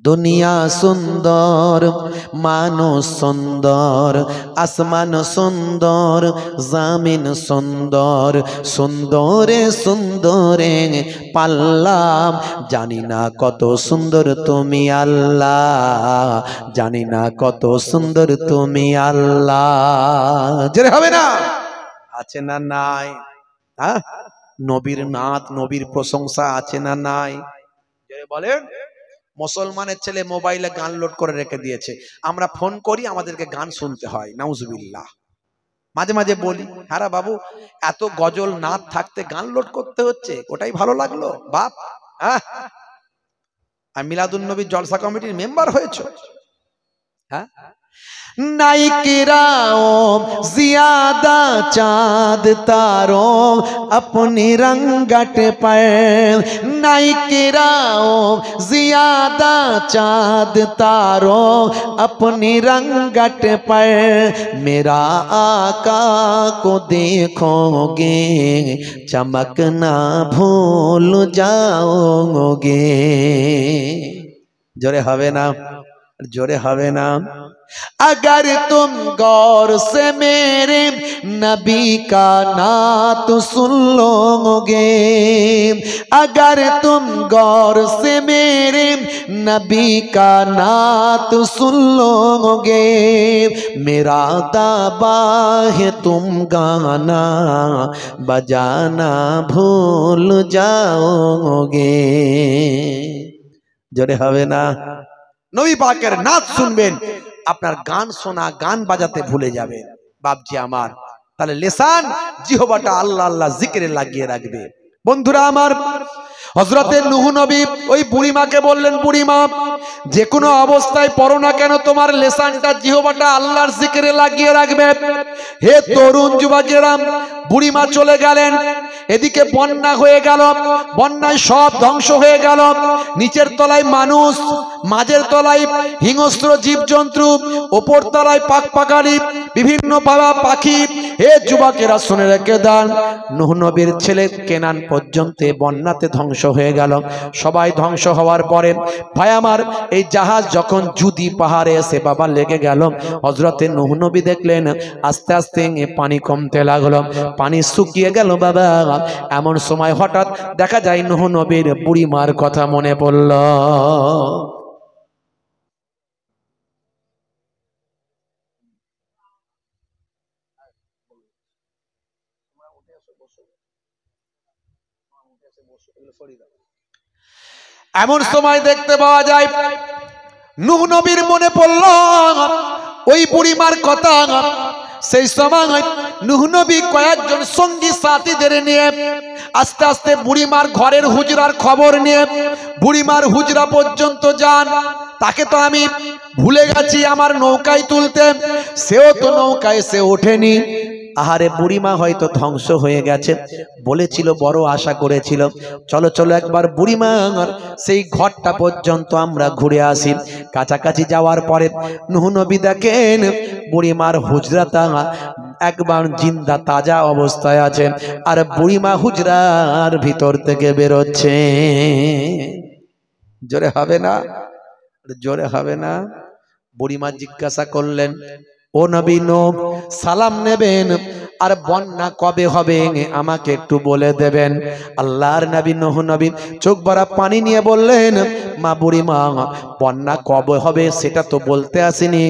দুনিয়া সুন্দর, মানুষ সুন্দর, আসমান সুন্দর, জামিন সুন্দর, সুন্দরে সুন্দরে পাল্লাম, জানি না কত সুন্দর তুমি আল্লাহ, জানি না কত সুন্দর তুমি আল্লাহ। জেরে হবে না? আছে না নাই? হ্যাঁ, নবীর নাত, নবীর প্রশংসা আছে না নাই? জেরে বলেন। মুসলমানের ছেলে মোবাইলে গান লোড করে রেখে দিয়েছে, আমরা ফোন করি, আমাদেরকে গান শুনতে হয়। নাউজুবিল্লাহ। মাঝে মাঝে বলি, আরে বাবু, এত গজল নাচ থাকতে গান লোড করতে হচ্ছে, ওটাই ভালো লাগলো বাপ? হ্যাঁ, আর মিলাদুন নবী জলসা কমিটির মেম্বার হয়েছে। হ্যাঁ, नाइकिराओं ज्यादा चाँद तारों अपनी रंगट पर, नाइकिराओं ज्यादा चाँद तारों अपनी रंगट पर, मेरा आका को देखोगे चमकना भूल जाओगे। जोरे हवे ना, जोरे हवे ना। अगर तुम गौर से मेरे नबी का नात सुन लोगे, अगर तुम गौर से मेरे नबी का नात सुन लोगे, मेरा दावा है तुम गाना बजाना भूल जाओगे। जोरे हवे ना। नबी पाकेर नाच सुनबेन, আপনার গান শোনা, গান বাজাতে ভুলে যাবে বাপজি আমার। তাহলে লেসান, জিহবাটা আল্লাহ আল্লাহ জিকিরে লাগিয়ে রাখবে। বন্ধুরা আমার, হযরতে নূহ নবী ওই বুড়িমাকে বললেন, বুড়িমা যে কোনো অবস্থায় পড়ো না কেন, তোমার লেসানটা, জিহবাটা আল্লাহর জিকিরে লাগিয়ে রাখবে। হে তরুণ যুবকেরা, বুড়িমা চলে গেলেন। এদিকে বন্যা হয়ে গেল, বন্যায় সব ধ্বংস হয়ে গেল। নিচের তলায় মানুষ, মাঝের তলায় হিংস্র জীবজন্তু, ওপর তলায় পাখপাখালি বিভিন্ন পাখি। হে যুবকেরা শুনে রেখে দেন, নূহ নবীর ছেলে কেনান পর্যন্ত বন্যাতে ধ্বংস হয়ে গেল। সবাই ধ্বংস হওয়ার পরে ভাই আমার, এই জাহাজ যখন জুদি পাহাড়ে এসে বাবা লেগে গেল, হযরতে নূহ নবী দেখলেন আস্তে আস্তে পানি কমতে লাগলো, পানি শুকিয়ে গেল বাবা। এমন সময় হঠাৎ দেখা যায় নূহ নবীর বুড়িমার কথা মনে পড়ল। এমন সময় দেখতে পাওয়া যায় নূহ নবীর মনে পড়ল ওই বুড়িমার কথা। সেই সময় নূহ নবী কয়েকজন সঙ্গী সাথীদের নিয়ে আস্তে আস্তে বুড়িমার ঘরের হুজরার খবর নিয়ে বুড়িমার হুজরা পর্যন্ত যান। তাকে তো আমি ভুলে গেছি আমার নৌকায় তুলতে, সেও তো নৌকায় সে ওঠেনি। আহারে বুড়িমা হয়তো ধ্বংস হয়ে গেছে, বলেছিল, বড় আশা করেছিল, চলো চলো একবার বুড়িমার সেই ঘরটা পর্যন্ত আমরা ঘুরে আসি। কাছাকাছি যাওয়ার পরে নূহ নবী দেখেন বুড়িমার হুজরাটা একবার জিন্দা তাজা অবস্থায় আছে, আর বুড়িমা হুজরার ভিতর থেকে বেরোচ্ছে। জোরে হবে না? জোরে হবে না? বুড়িমা জিজ্ঞাসা করলেন, ও নবী নূহ, সালাম নেবেন আর বন্যা কবে হবে আমাকে একটু বলে দেবেন? আল্লাহর নবী নূহ নবী চোখ ভরা পানি নিয়ে বললেন, মা বুড়িমা, বন্যা কবে হবে সেটা তো বলতে আসেনি,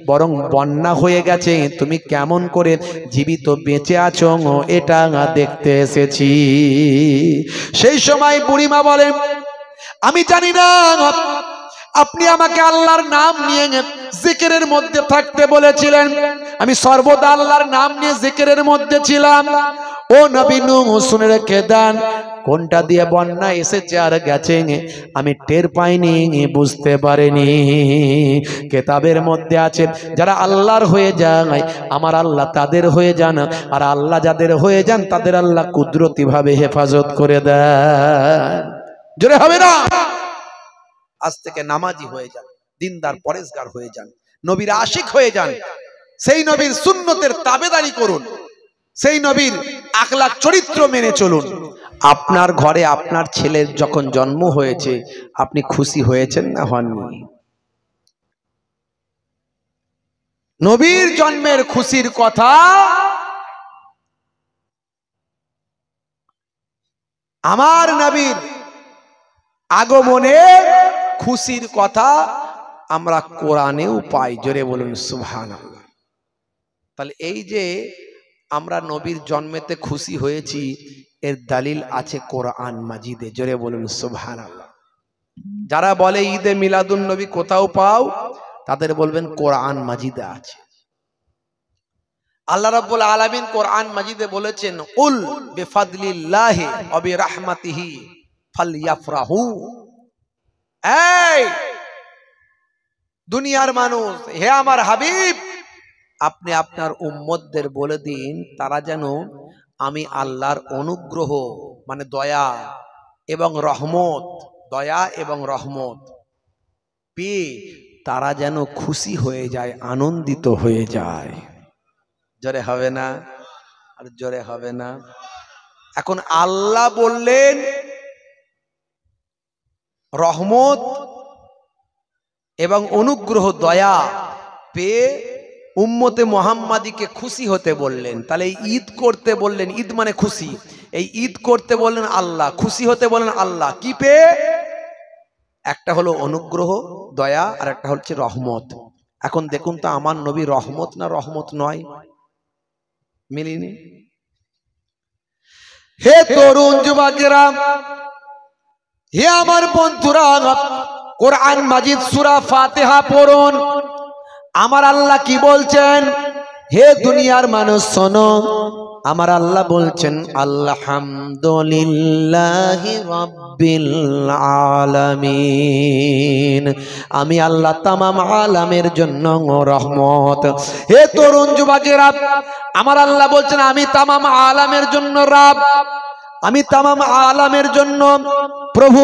বরং বন্যা হয়ে গেছে, তুমি কেমন করে জীবিত বেঁচে আছো এটা দেখতে এসেছি। সেই সময় বুড়িমা বলেন, আমি জানি না, আপনি আমাকে আল্লাহর নাম নিয়ে জিকিরের মধ্যে থাকতে বলেছিলেন, আমি সর্বদা আল্লাহর নাম নিয়ে জিকিরের মধ্যে ছিলাম। ও নবী নূহ, শুনে রেখে দেন, কোনটা দিয়ে বন্যা এসেছে আর গেছে আমি টের পাইনি, বুঝতে পারিনি। কেতাবের মধ্যে আছে, যারা আল্লাহর হয়ে যায় আমার আল্লাহ তাদের হয়ে যান, আর আল্লাহ যাদের হয়ে যান তাদের আল্লাহ কুদরতি ভাবে হেফাজত করে দেন। জোরে হবে না? আজ থেকে নামাজি হয়ে যান, দিনদার পরেশগার হয়ে যান, নবীর আশিক হয়ে যান, সেই নবীর সুন্নতের তাবেদারি করুন, সেই নবীর আখলাক চরিত্র মেনে চলুন। আপনার ঘরে আপনার ছেলের যখন জন্ম হয়েছে আপনি খুশি হয়েছেন না হননি? নবীর জন্মের খুশির কথা আমার নবীর আগমনে খুশির কথা আমরা কোরআনেও পাই। জোরে বলুন সুবহানাল্লাহ। তাহলে এই যে আমরা নবীর জন্মেতে খুশি হয়েছি এর দলিল আছে কোরআন মাজিদে। জোরে বলুন সুবহানাল্লাহ। যারা বলে ঈদে মিলাদুন নবী কোথাও পাও, তাদের বলবেন কোরআন মাজিদে আছে। আল্লাহ রাব্বুল আলামিন কোরআন মাজিদে বলেছেন, কুল বিফাদলিল্লাহি ওয়া বিরাহমাতিহি ফালইফরাহু। এই দুনিয়ার মানুষ, হে আমার হাবিব, আপনি আপনার উম্মতদের বলে দিন তারা যেন আমি আল্লাহর অনুগ্রহ মানে দয়া এবং রহমত, দয়া এবং রহমত পেয়ে তারা যেন খুশি হয়ে যায়, আনন্দিত হয়ে যায়। জোরে হবে না? আর জোরে হবে না? এখন আল্লাহ বললেন রহমত এবং অনুগ্রহ দয়া পেয়ে উম্মতে মুহাম্মাদিকে খুশি হতে বললেন। তাহলে ঈদ করতে বললেন, ঈদ মানে খুশি, এই ঈদ করতে বললেন আল্লাহ, খুশি হতে বললেন আল্লাহ। কি পেয়ে? একটা হলো অনুগ্রহ দয়া, আর একটা হচ্ছে রহমত। এখন দেখুন তো আমার নবী রহমত না রহমত নয়? মিলিনি? হে তরুণ যুবকেরা, হে আমার বন্ধুরা, কোরআন মাজিদ সূরা ফাতিহা পড়ুন। আমার আল্লাহ কি বলছেন? হে দুনিয়ার মানুষ শোনো, আমার আল্লাহ বলছেন আলহামদুলিল্লাহি রাব্বিল আলামিন। আমি আল্লাহ তামাম আলামের জন্য রহমত। হে তরুণ যুবকেরা, আমার আল্লাহ বলছেন আমি তামাম আলামের জন্য রব, আমি তামাম আলামের জন্য প্রভু,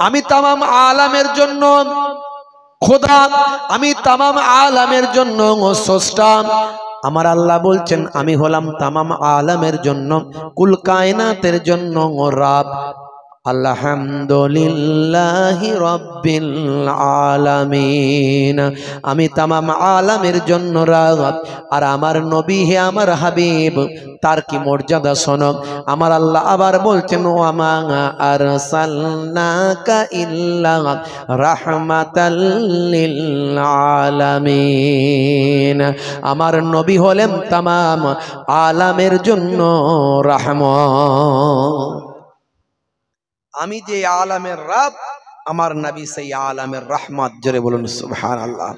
আমি তামাম আলামের জন্য খোদা, আমি তামাম আলামের জন্য স্রষ্টা। আমার আল্লাহ বলছেন আমি হলাম তামাম আলামের জন্য, কুল কায়নাতের জন্য রব। আলহামদুলিল্লাহি রাব্বিল আলামিন। আমি তামাম আলামের জন্য রব। আর আমার নবী, হে আমার হাবিব, তার কি মর্যাদা শোনো। আমার আল্লাহ আবার বলছেন ওয়ামা আরসালনাকা ইল্লা রাহমাতাল লিল আলামিন। আমার নবী হলেন তামাম আলামের জন্য রহমত। আমি যে আলামের রব, আমার নবী সেই আলামের রহমত। জোরে বলুন সুবহানাল্লাহ।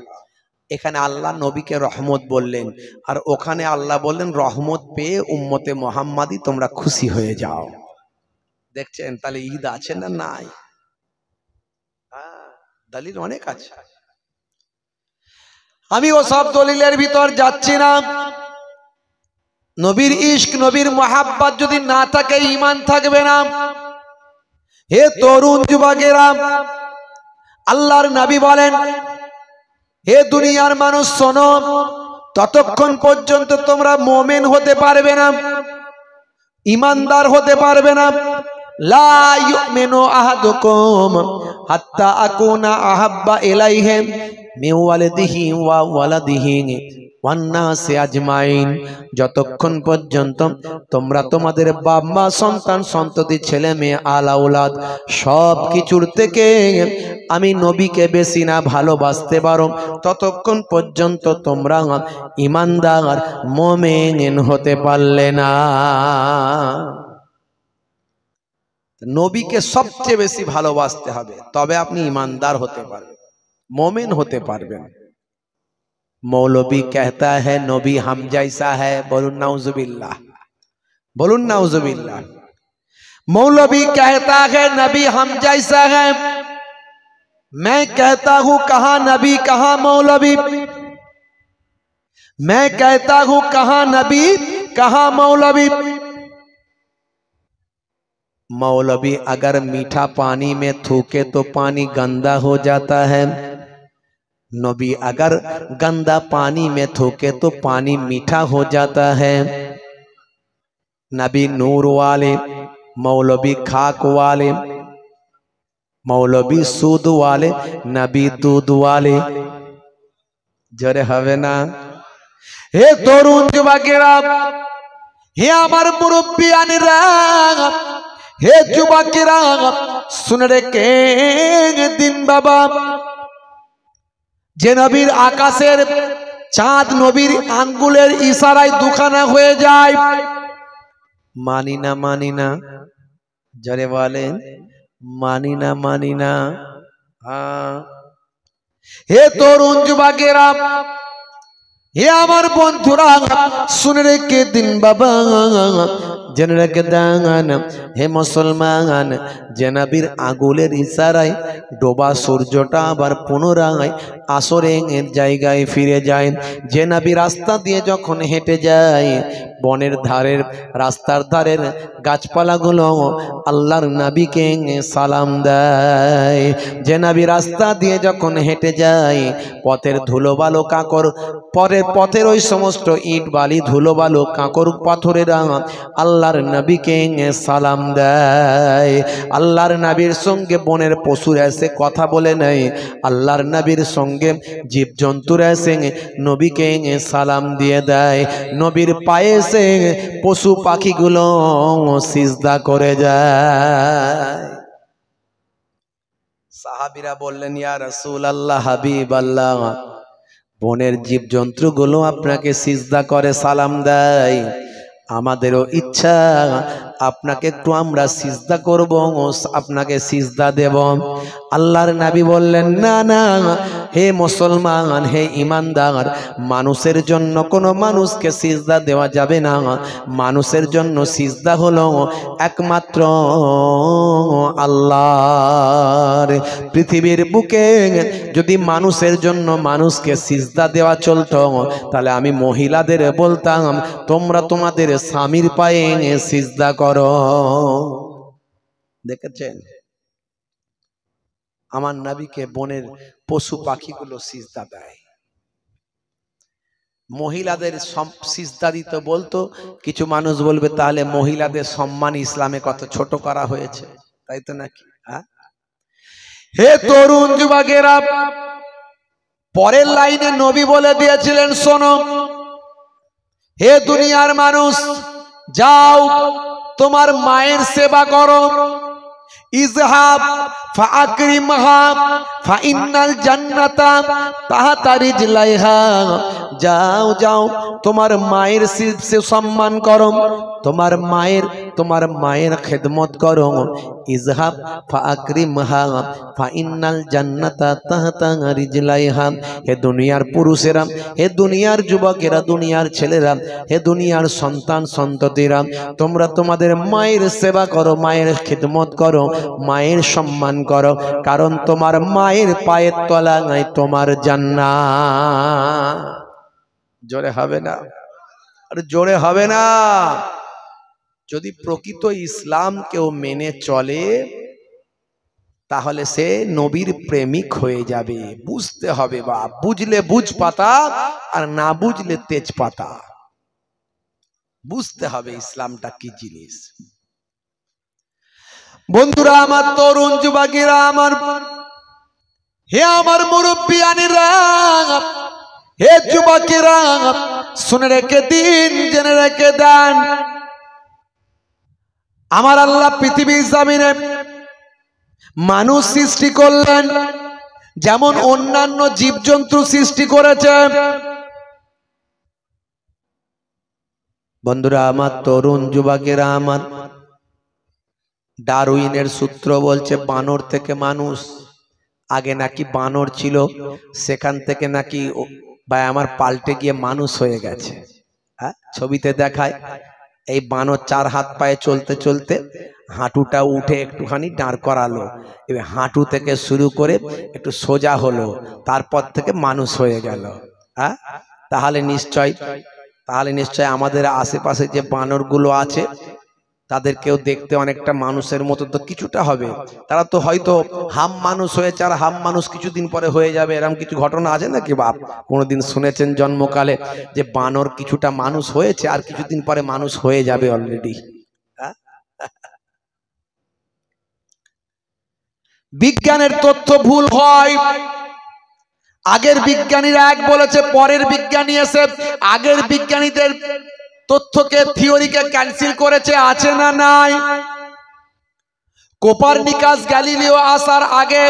এখানে আল্লাহ নবীকে রহমত বললেন, আর ওখানে আল্লাহ বললেন রহমত পেয়ে উম্মতে মুহাম্মাদি তোমরা খুশি হয়ে যাও। দেখছেন তাহলে ঈদ আছে না নাই? দলিল অনেক আছে। আমি ও সব দলিলের ভিতর যাচ্ছি না। নবীর ইশক নবীর মোহাব্বত যদি না থাকে ঈমান থাকবে না। হে তরুণ যুবকেরা, আল্লাহর নবী বলেন, হে দুনিয়ার মানুষ শোনো, ততক্ষণ পর্যন্ত তোমরা মুমিন হতে পারবে না, ঈমানদার হতে পারবে না। লা ইউমিনু আহাদুকুম হাত্তা আকুনা আহাব্বা ইলাইহি মিন ওয়ালিদিহি ওয়া ওয়ালাদিহি ওয়ান নাসি আজমাইন। যতক্ষণ পর্যন্ত তোমরা তোমাদের বাপ মা সন্তান সন্ততি ছেলে মেয়ে আলাউলাদ সব কিছুর থেকে আমি নবীকে বেশি না ভালোবাসতে পারো, ততক্ষণ পর্যন্ত তোমরা ঈমানদার মুমিন হতে পারলে না। নবীকে সবচেয়ে বেশি ভালোবাসতে হবে, তবে আপনি ঈমানদার হতে পারবেন, মুমিন হতে পারবেন। मौलवी कहता है नबी हम जैसा है, बोलूं नाउजुबिल्लाह, बोलूं नाउजुबिल्लाह। मौलवी कहता है नबी हम जैसा है, मैं कहता हूं कहां नबी कहां मौलवी, मैं कहता हूं कहां नबी कहां मौलवी। मौलवी अगर मीठा पानी में थूके तो पानी गंदा हो जाता है, नबी अगर गंदा पानी में थूके तो पानी मीठा हो जाता है। नबी नूर वाले, मौलवी खाक वाले, मौलवी सूद वाले, नबी दूध वाले। जरे हवे ना। हे तरुण युवकेरा, हे आमार मुरब्बियानेरा, हे युवकेरा सुन रे के दिन बाबा, যে নবীর আকাশের চাঁদ নবীর আঙ্গুলের ইশারায় দুখানা হয়ে যায়, মানি না মানি না, জোরে বলেন মানি না মানি না। হে তরুণ যুবকেরা, হে আমার বন্ধুরা শুনে রেখে দিন বাবা, জেনে রেখে দেন হে মুসলমান, যে নবীর আঙ্গুলের ইশারায় ডোবা সূর্যটা আবার পুনরায় আসরের জায়গায় ফিরে যায়, যে নবী রাস্তা দিয়ে যখন হেঁটে যায়, বনের ধারের রাস্তার ধারের গাছপালাগুলো আল্লাহর নবীকে সালাম দেয়, যে নবী রাস্তা দিয়ে যখন হেঁটে যায়, পথের ধুলোবালো কাঁকর পথের ওই সমস্ত ইট বালি ধুলোবালো কাঁকর পাথরেরা আল্লাহর নবীকে সালাম দেয়। আল্লাহর নবীর সঙ্গে বনের পশুরা এসে কথা বলে নেয়, আল্লাহর নবীর সঙ্গে জীবজন্তুরা এসে নবীকে সালাম দিয়ে দেয়, নবীর পায়ে এসে পশু পাখিগুলো সিজদা করে যায়। সাহাবীরা বললেন, ইয়া রাসূলুল্লাহ, হাবিব আল্লাহ, বনের জীবজন্তুগুলো আপনাকে সিজদা করে সালাম দেয়, আমাদেরও ইচ্ছা আপনাকে একটু আমরা সিজদা করব, আপনাকে সিজদা দেব। আল্লাহর নবী বললেন, না না হে মুসলমান, হে ঈমানদার, মানুষের জন্য কোনো মানুষকে সিজদা দেওয়া যাবে না, মানুষের জন্য সিজদা হলো একমাত্র আল্লাহর। পৃথিবীর বুকে যদি মানুষের জন্য মানুষকে সিজদা দেওয়া চলতো, তাহলে আমি মহিলাদের বলতাম তোমরা তোমাদের স্বামীর পায়ে সিজদা করো। দেখেছেন আমার নবীকে বনের পশু পাখিগুলো সিজদা দেয়, মহিলাদের সিজদা দিতে বলতো। কিছু মানুষ বলবে তাহলে মহিলাদের সম্মান ইসলামে কত ছোট করা হয়েছে, তাই তো নাকি? হে তরুণ যুবকেরা, পরের লাইনে নবী বলে দিয়েছিলেন, শোনো হে দুনিয়ার মানুষ, যাও তোমার মায়ের সেবা করো, ইজহাব ফাআকরিমহা ফাইন্নাল জান্নাতা তাহতা রিজলাইহা, যাও যাও তোমার মায়ের সম্মান করো, তোমার মায়ের খেদমত করো, ইজহাব ফাআকরিমহা ফাইন্নাল জান্নাতা তাহতা রিজলাইহা। হে দুনিয়ার পুরুষেরা, হে দুনিয়ার যুবকেরা, দুনিয়ার ছেলেরা, হে দুনিয়ার সন্তান সন্ততিরা, তোমরা তোমাদের মায়ের সেবা করো, মায়ের খেদমত করো, মায়ের সম্মান করো, কারণ তোমার মায়ের পায়ের তলায় তোমার জান্নাত। জোরে হবে না? আর জোরে হবে না। যদি প্রকৃত ইসলাম কেউ মেনে চলে তাহলে সে নবীর প্রেমিক হয়ে যাবে। বুঝতে হবে, বা বুঝলে বুঝ পাতা আর না বুঝলে তেজ পাতা। বুঝতে হবে ইসলামটা কি জিনিস। বন্ধুরা আমার, তরুণ যুবকেরা আমার, হে আমার মুরব্বিয়ানেরা, হে যুবকেরা, শুনে রেখে দিন, জেনে রেখে দেন, আমার আল্লাহ পৃথিবীর জমিনে মানুষ সৃষ্টি করলেন, যেমন অন্যান্য জীবজন্তু সৃষ্টি করেছে। বন্ধুরা আমার, তরুণ যুবকেরা আমার, ডারউইনের সূত্র বলছে বানর থেকে মানুষ। আগে নাকি বানর ছিল, সেখান থেকে নাকি ভাই আমার পাল্টে গিয়ে মানুষ হয়ে গেছে। হ্যাঁ, ছবিতে দেখায় এই বানর 4 হাত পায়ে চলতে চলতে হাঁটুটা উঠে একটুখানি দাঁড় করালো, এবার হাঁটু থেকে শুরু করে একটু সোজা হলো, তারপর থেকে মানুষ হয়ে গেল। হ্যাঁ, তাহলে নিশ্চয় আমাদের আশেপাশে যে বানরগুলো আছে তাদেরকেও দেখতে অনেকটা মানুষের মতো তো কিছুটা হবে। তারা তো হয়তো হাম মানুষ হয়েছে আর হাম মানুষ কিছুদিন পরে হয়ে যাবে, এরকম কিছু ঘটনা আছে নাকি বাপ? কোনোদিন শুনেছেন জন্মকালে যে বানর কিছুটা মানুষ হয়েছে আর কিছুদিন পরে মানুষ হয়ে যাবে অলরেডি? বিজ্ঞানের তথ্য ভুল হয়। আগের বিজ্ঞানীরা এক বলেছে, পরের বিজ্ঞানী এসে আগের বিজ্ঞানীদের তথ্যকে, থিওরিকে ক্যান্সেল করেছে। আছে না নাই? কোপারনিকাস গ্যালিলিও আসার আগে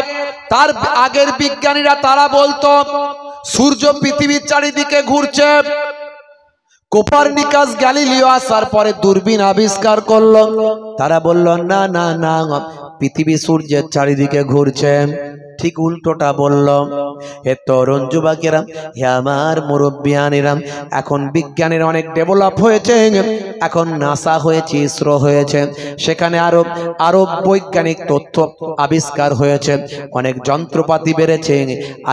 তার আগের বিজ্ঞানীরা তারা বলতো সূর্য পৃথিবীর চারিদিকে ঘুরছে। কোপারনিকাস গ্যালিলিও আসার পরে দূরবীন আবিষ্কার করলো, তারা বলল না না না, পৃথিবী সূর্যের চারিদিকে ঘুরছে। ঠিক উল্টোটা বলল। হে তরুণ যুবকেরা, হে আমার মুরব্বিয়ানেরা, এখন বিজ্ঞানের অনেক ডেভেলপ হয়েছে। এখন নাসা হয়েছে, ইসরো হয়েছে, সেখানে আরো বৈজ্ঞানিক তথ্য আবিষ্কার হয়েছে, অনেক যন্ত্রপাতি বেড়েছে।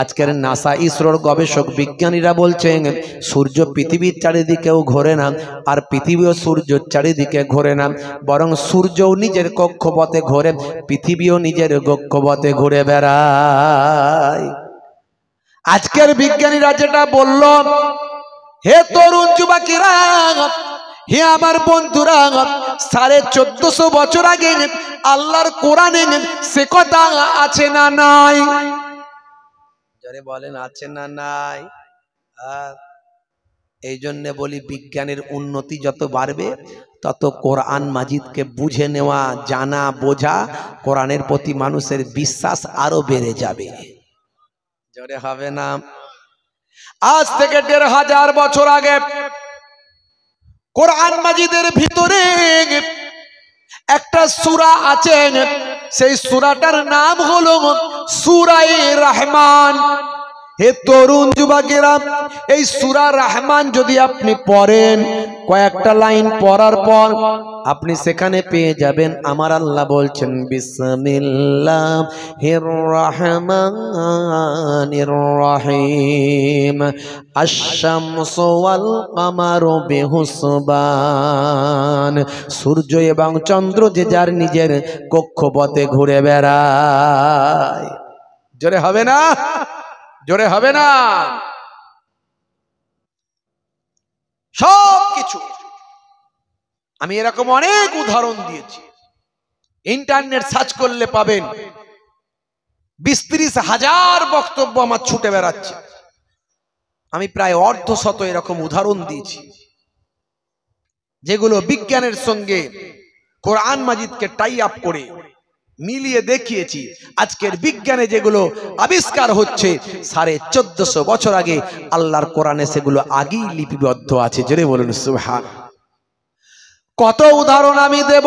আজকের নাসা ইসরোর গবেষক বিজ্ঞানীরা বলছেন সূর্য পৃথিবীর চারিদিকেও ঘোরে না, আর পৃথিবীও সূর্যের চারিদিকে ঘোরে না, বরং সূর্যও নিজের কক্ষপথে ঘোরে, পৃথিবীও নিজের কক্ষপথে ঘুরে বেড়ায়। আজকের বিজ্ঞানীরা যেটা বলল, হে তরুণ যুবকেরা, হে আমার বন্ধুরা, 1450 বছর আগে আল্লাহর কোরআনে সে কথা আছে না নাই? যারা বলেন আছে না নাই? এই জন্য বলি বিজ্ঞানের উন্নতি যত বাড়বে তত কোরআন মাজিদকে বুঝে নেওয়া, জানা, বোঝা, কোরআনের প্রতি মানুষের বিশ্বাস আরো বেড়ে যাবে। জোরে হবে না? আজ থেকে 1500 বছর আগে কোরআন মাজিদের ভিতরে একটা সূরা আছে, সেই সূরাটার নাম হলো সূরায়ে রহমান। হে তরুণ যুবকেরা, এই সূরা রহমান যদি আপনি পড়েন, কয়েকটা লাইন পড়ার পর আপনি সেখানে পেয়ে যাবেন আমার আল্লাহ বলছেন বিসমিল্লাহির রহমানির রহিম, আশ-শামসু ওয়াল কামারু বিহুসবান। সূর্য এবং চন্দ্র যে যার নিজের কক্ষপথে ঘুরে বেড়ায়। জোরে হবে না? জোরে হবে না? সবকিছু আমি এরকম অনেক উদাহরণ দিয়েছি, ইন্টারনেট সার্চ করলে পাবেন। 20-30 হাজার বক্তব্য আমার ছুটে বেড়াচ্ছে। আমি প্রায় 1/2 এরকম উদাহরণ দিয়েছি, যেগুলো বিজ্ঞানের সঙ্গে কোরআন মাজিদকে টাই আপ করে মিলিয়ে দেখিয়েছি। আজকের বিজ্ঞানে যেগুলো আবিষ্কার হচ্ছে 1450 বছর আগে আল্লাহর কোরআনে সেগুলো আগেই লিপিবদ্ধ আছে। জোরে বলুন সুবহান। কত উদাহরণ আমি দেব।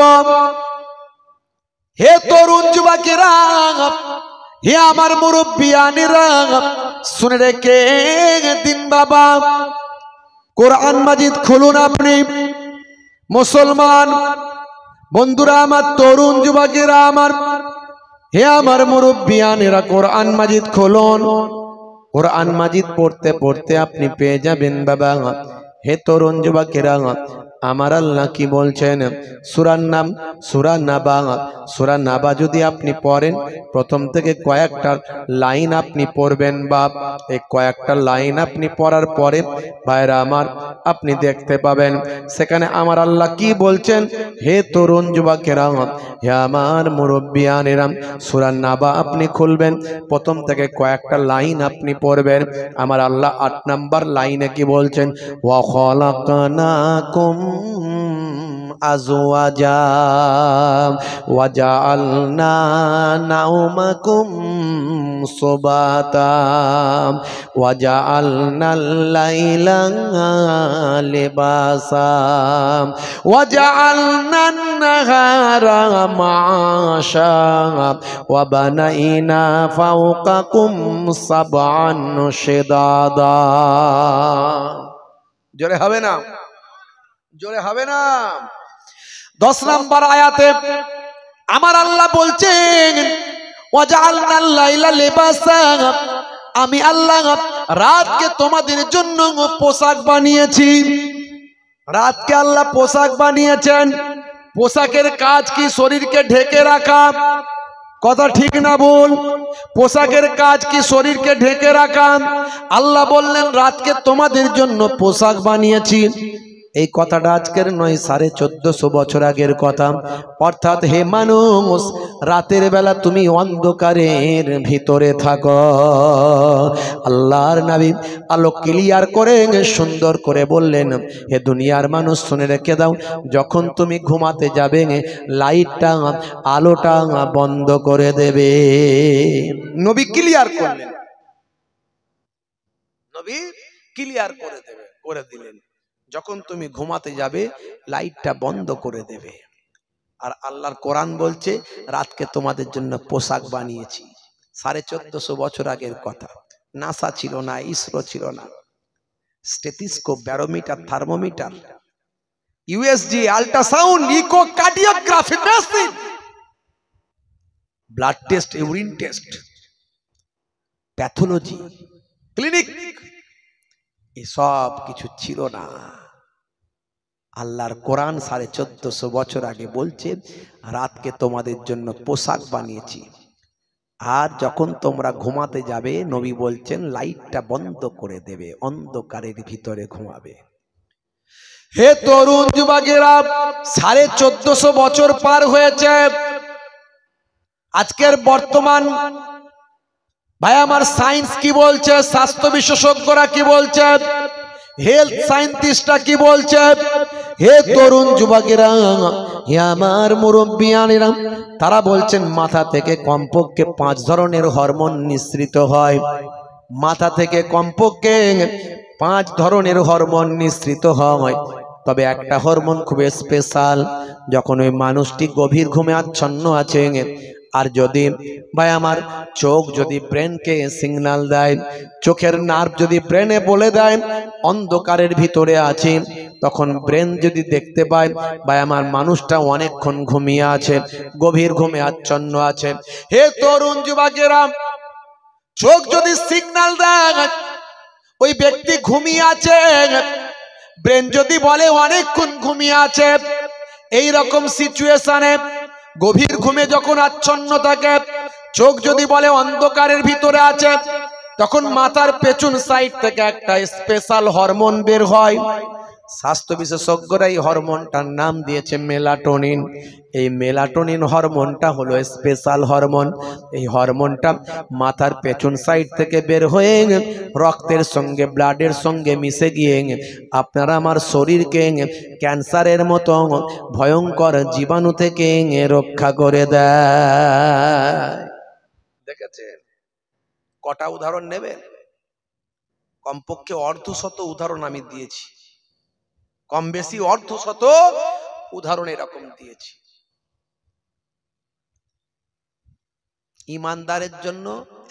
হে তরুণ যুবকেরা, হে আমার মুরব্বিয়ানেরা, শুনে রেখে দিন বাবা, কোরআন মাজিদ খুলুন আপনি মুসলমান বন্ধুরা আমার, তরুণ যুবকেরা আমার, হে আমার মুরব্বিয়ানেরা, কোরআন মাজিদ খুলুন। কোরআন মাজিদ পড়তে পড়তে আপনি পেয়ে যাবেন বাবা, হে তরুণ যুবকেরা, আমার আল্লাহ কি বলছেন? সূরার নাম সূরা নাবা। সূরা নাবা যদি আপনি পড়েন, প্রথম থেকে কয়েকটা লাইন আপনি পড়বেন, বা এই কয়েকটা লাইন আপনি পড়ার পরে ভাইরা আমার আপনি দেখতে পাবেন সেখানে আমার আল্লাহ কি বলছেন। হে তরুণ যুবকেরা, হে আমার মুরব্বিয়ানেরা, সূরা নাবা আপনি খুলবেন, প্রথম থেকে কয়েকটা লাইন আপনি পড়বেন। আমার আল্লাহ 8 নাম্বার লাইনে কি বলছেন? ওয়া খালাকনাকুম আজওয়াজা ওয়া জাআলনা নাওমাকুম সুবাতা ওয়া জাআলনাল লাইলা লিবাসা ওয়া জাআলনান নাহারা মাআশা ওয়া বানাইনা ফাওকাকুম সাবআন শিদাদা। জোরে হবে না? জোরে হবে না? 10 নম্বর আয়াতে আমার আল্লাহ বলছেন ওয়াজআলনাল লাইলা লিবাসা, আমি আল্লাহ রাতকে তোমাদের জন্য পোশাক বানিয়েছি। রাতকে আল্লাহ পোশাক বানিয়েছেন। পোশাকের কাজ কি? শরীরকে ঢেকে রাখা। কথা ঠিক না ভুল? পোশাকের কাজ কি? শরীরকে ঢেকে রাখা। আল্লাহ বললেন রাতকে তোমাদের জন্য পোশাক বানিয়েছি। এই কথাটা আজকের নয়, 1450 বছর আগের কথা। অর্থাৎ হে মানুষ, রাতের বেলা তুমি অন্ধকারের ভিতরে থাকো। আল্লাহর নবী আলো ক্লিয়ার করে সুন্দর করে বললেন, হে দুনিয়ার মানুষ শুনে রেখে দাও, যখন তুমি ঘুমাতে যাবে লাইটটা আলোটা বন্ধ করে দেবে। নবী ক্লিয়ার করলেন, নবী ক্লিয়ার করে দেবে, করে দিলেন যখন তুমি ঘুমাতে যাবে লাইটটা বন্ধ করে দেবে। আর আল্লাহর কোরআন বলছে রাতকে তোমাদের জন্য পোশাক বানিয়েছি। 1450 বছর আগের কথা। নাসা ছিল না, ইসরো ছিল না, stethoscope, barometer, thermometer, USG, ultrasound, echo cardiography machine, blood test, urine test, pathology, clinic, এসব কিছু ছিল না। আল্লাহর কোরআন 1450 বছর আগে বলছে রাতকে তোমাদের জন্য পোশাক বানিয়েছি। আর যখন তোমরা ঘুমাতে যাবে নবী বলছেন লাইটটা বন্ধ করে দেবে, অন্ধকারের ভিতরে ঘুমাবে। হে তরুণ যুবকেরা, 1450 বছর পার হয়েছে। আজকের বর্তমান ভাই আমার সায়েন্স কি বলছে, স্বাস্থ্য বিশেষজ্ঞরা কি বলছে, হেলথ সায়েন্টিস্টরা কি বলছে? হে তরুণ যুবকেরা, হে আমার মুরব্বিয়ানেরা, তারা বলছেন মাথা থেকে কমপক্ষে 5 ধরনের হরমোন নিঃসৃত হয়। মাথা থেকে কমপক্ষে 5 ধরনের হরমোন নিঃসৃত হয়। তবে একটা হরমোন খুব স্পেশাল, যখন ওই মানুষটি গভীর ঘুমে আচ্ছন্ন আছে, আর যদি ভাই আমার চোখ যদি ব্রেনকে সিগন্যাল দেয়, চোখের নার্ভ যদি ব্রেনে বলে দেয় অন্ধকারের ভিতরে আছে, তখন ব্রেন যদি দেখতে পায় ভাই আমার মানুষটা অনেকক্ষণ ঘুমিয়ে আছে, গভীর ঘুমে আচ্ছন্ন আছে। হে তরুণ যুবকেরা, চোখ যদি সিগন্যাল দেয় ওই ব্যক্তি ঘুমিয়ে আছে, ব্রেন যদি বলে অনেকক্ষণ ঘুমিয়ে আছে, এই রকম সিচুয়েশনে গভীর ঘুমে যখন আচ্ছন্ন থাকে, চোখ যদি বলে অন্ধকারের ভিতরে আছে, তখন মাথার পেছন সাইড থেকে একটা স্পেশাল হরমোন বের হয়। স্বাস্থ্য বিশেষজ্ঞরা এই হরমোনটার নাম দিয়েছে মেলাটোনিন। এই মেলাটোনিন হরমোনটা হলো স্পেশাল হরমোন। এই হরমোনটা মাথার পেছন সাইড থেকে বের হয়ে রক্তের সঙ্গে, ব্লাডের সঙ্গে মিশে গিয়ে আপনারা আমার শরীরকে ক্যান্সারের মতো ভয়ঙ্কর জীবাণু থেকে রক্ষা করে দেয়। দেখেছেন? কটা উদাহরণ নেবেন? কমপক্ষে অর্ধশত উদাহরণ আমি দিয়েছি, কম বেশি অর্ধশত উদাহরণ এরকম দিয়েছি। ইমানদারের জন্য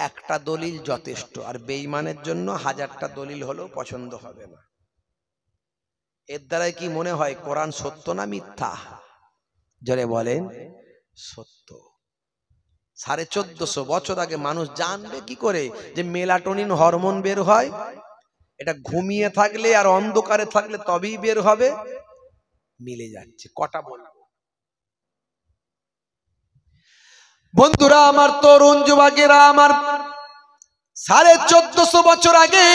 একটা দলিল যথেষ্ট, আর বেঈমানের জন্য 1000টা দলিল হলেও পছন্দ হবে না। এর দ্বারা কি মনে হয় কোরআন সত্য না মিথ্যা? জোরে বলেন। সত্য। 1450 বছর আগে মানুষ জানবে কি করে যে মেলাটোনিন হরমোন বের হয়? এটা ঘুমিয়ে থাকলে আর অন্ধকারে থাকলে তবেই বের হবে, মিলে যাচ্ছে। কটা বলবো বন্ধুরা আমার, তরুণ যুবকেরা আমার, 1450 বছর আগে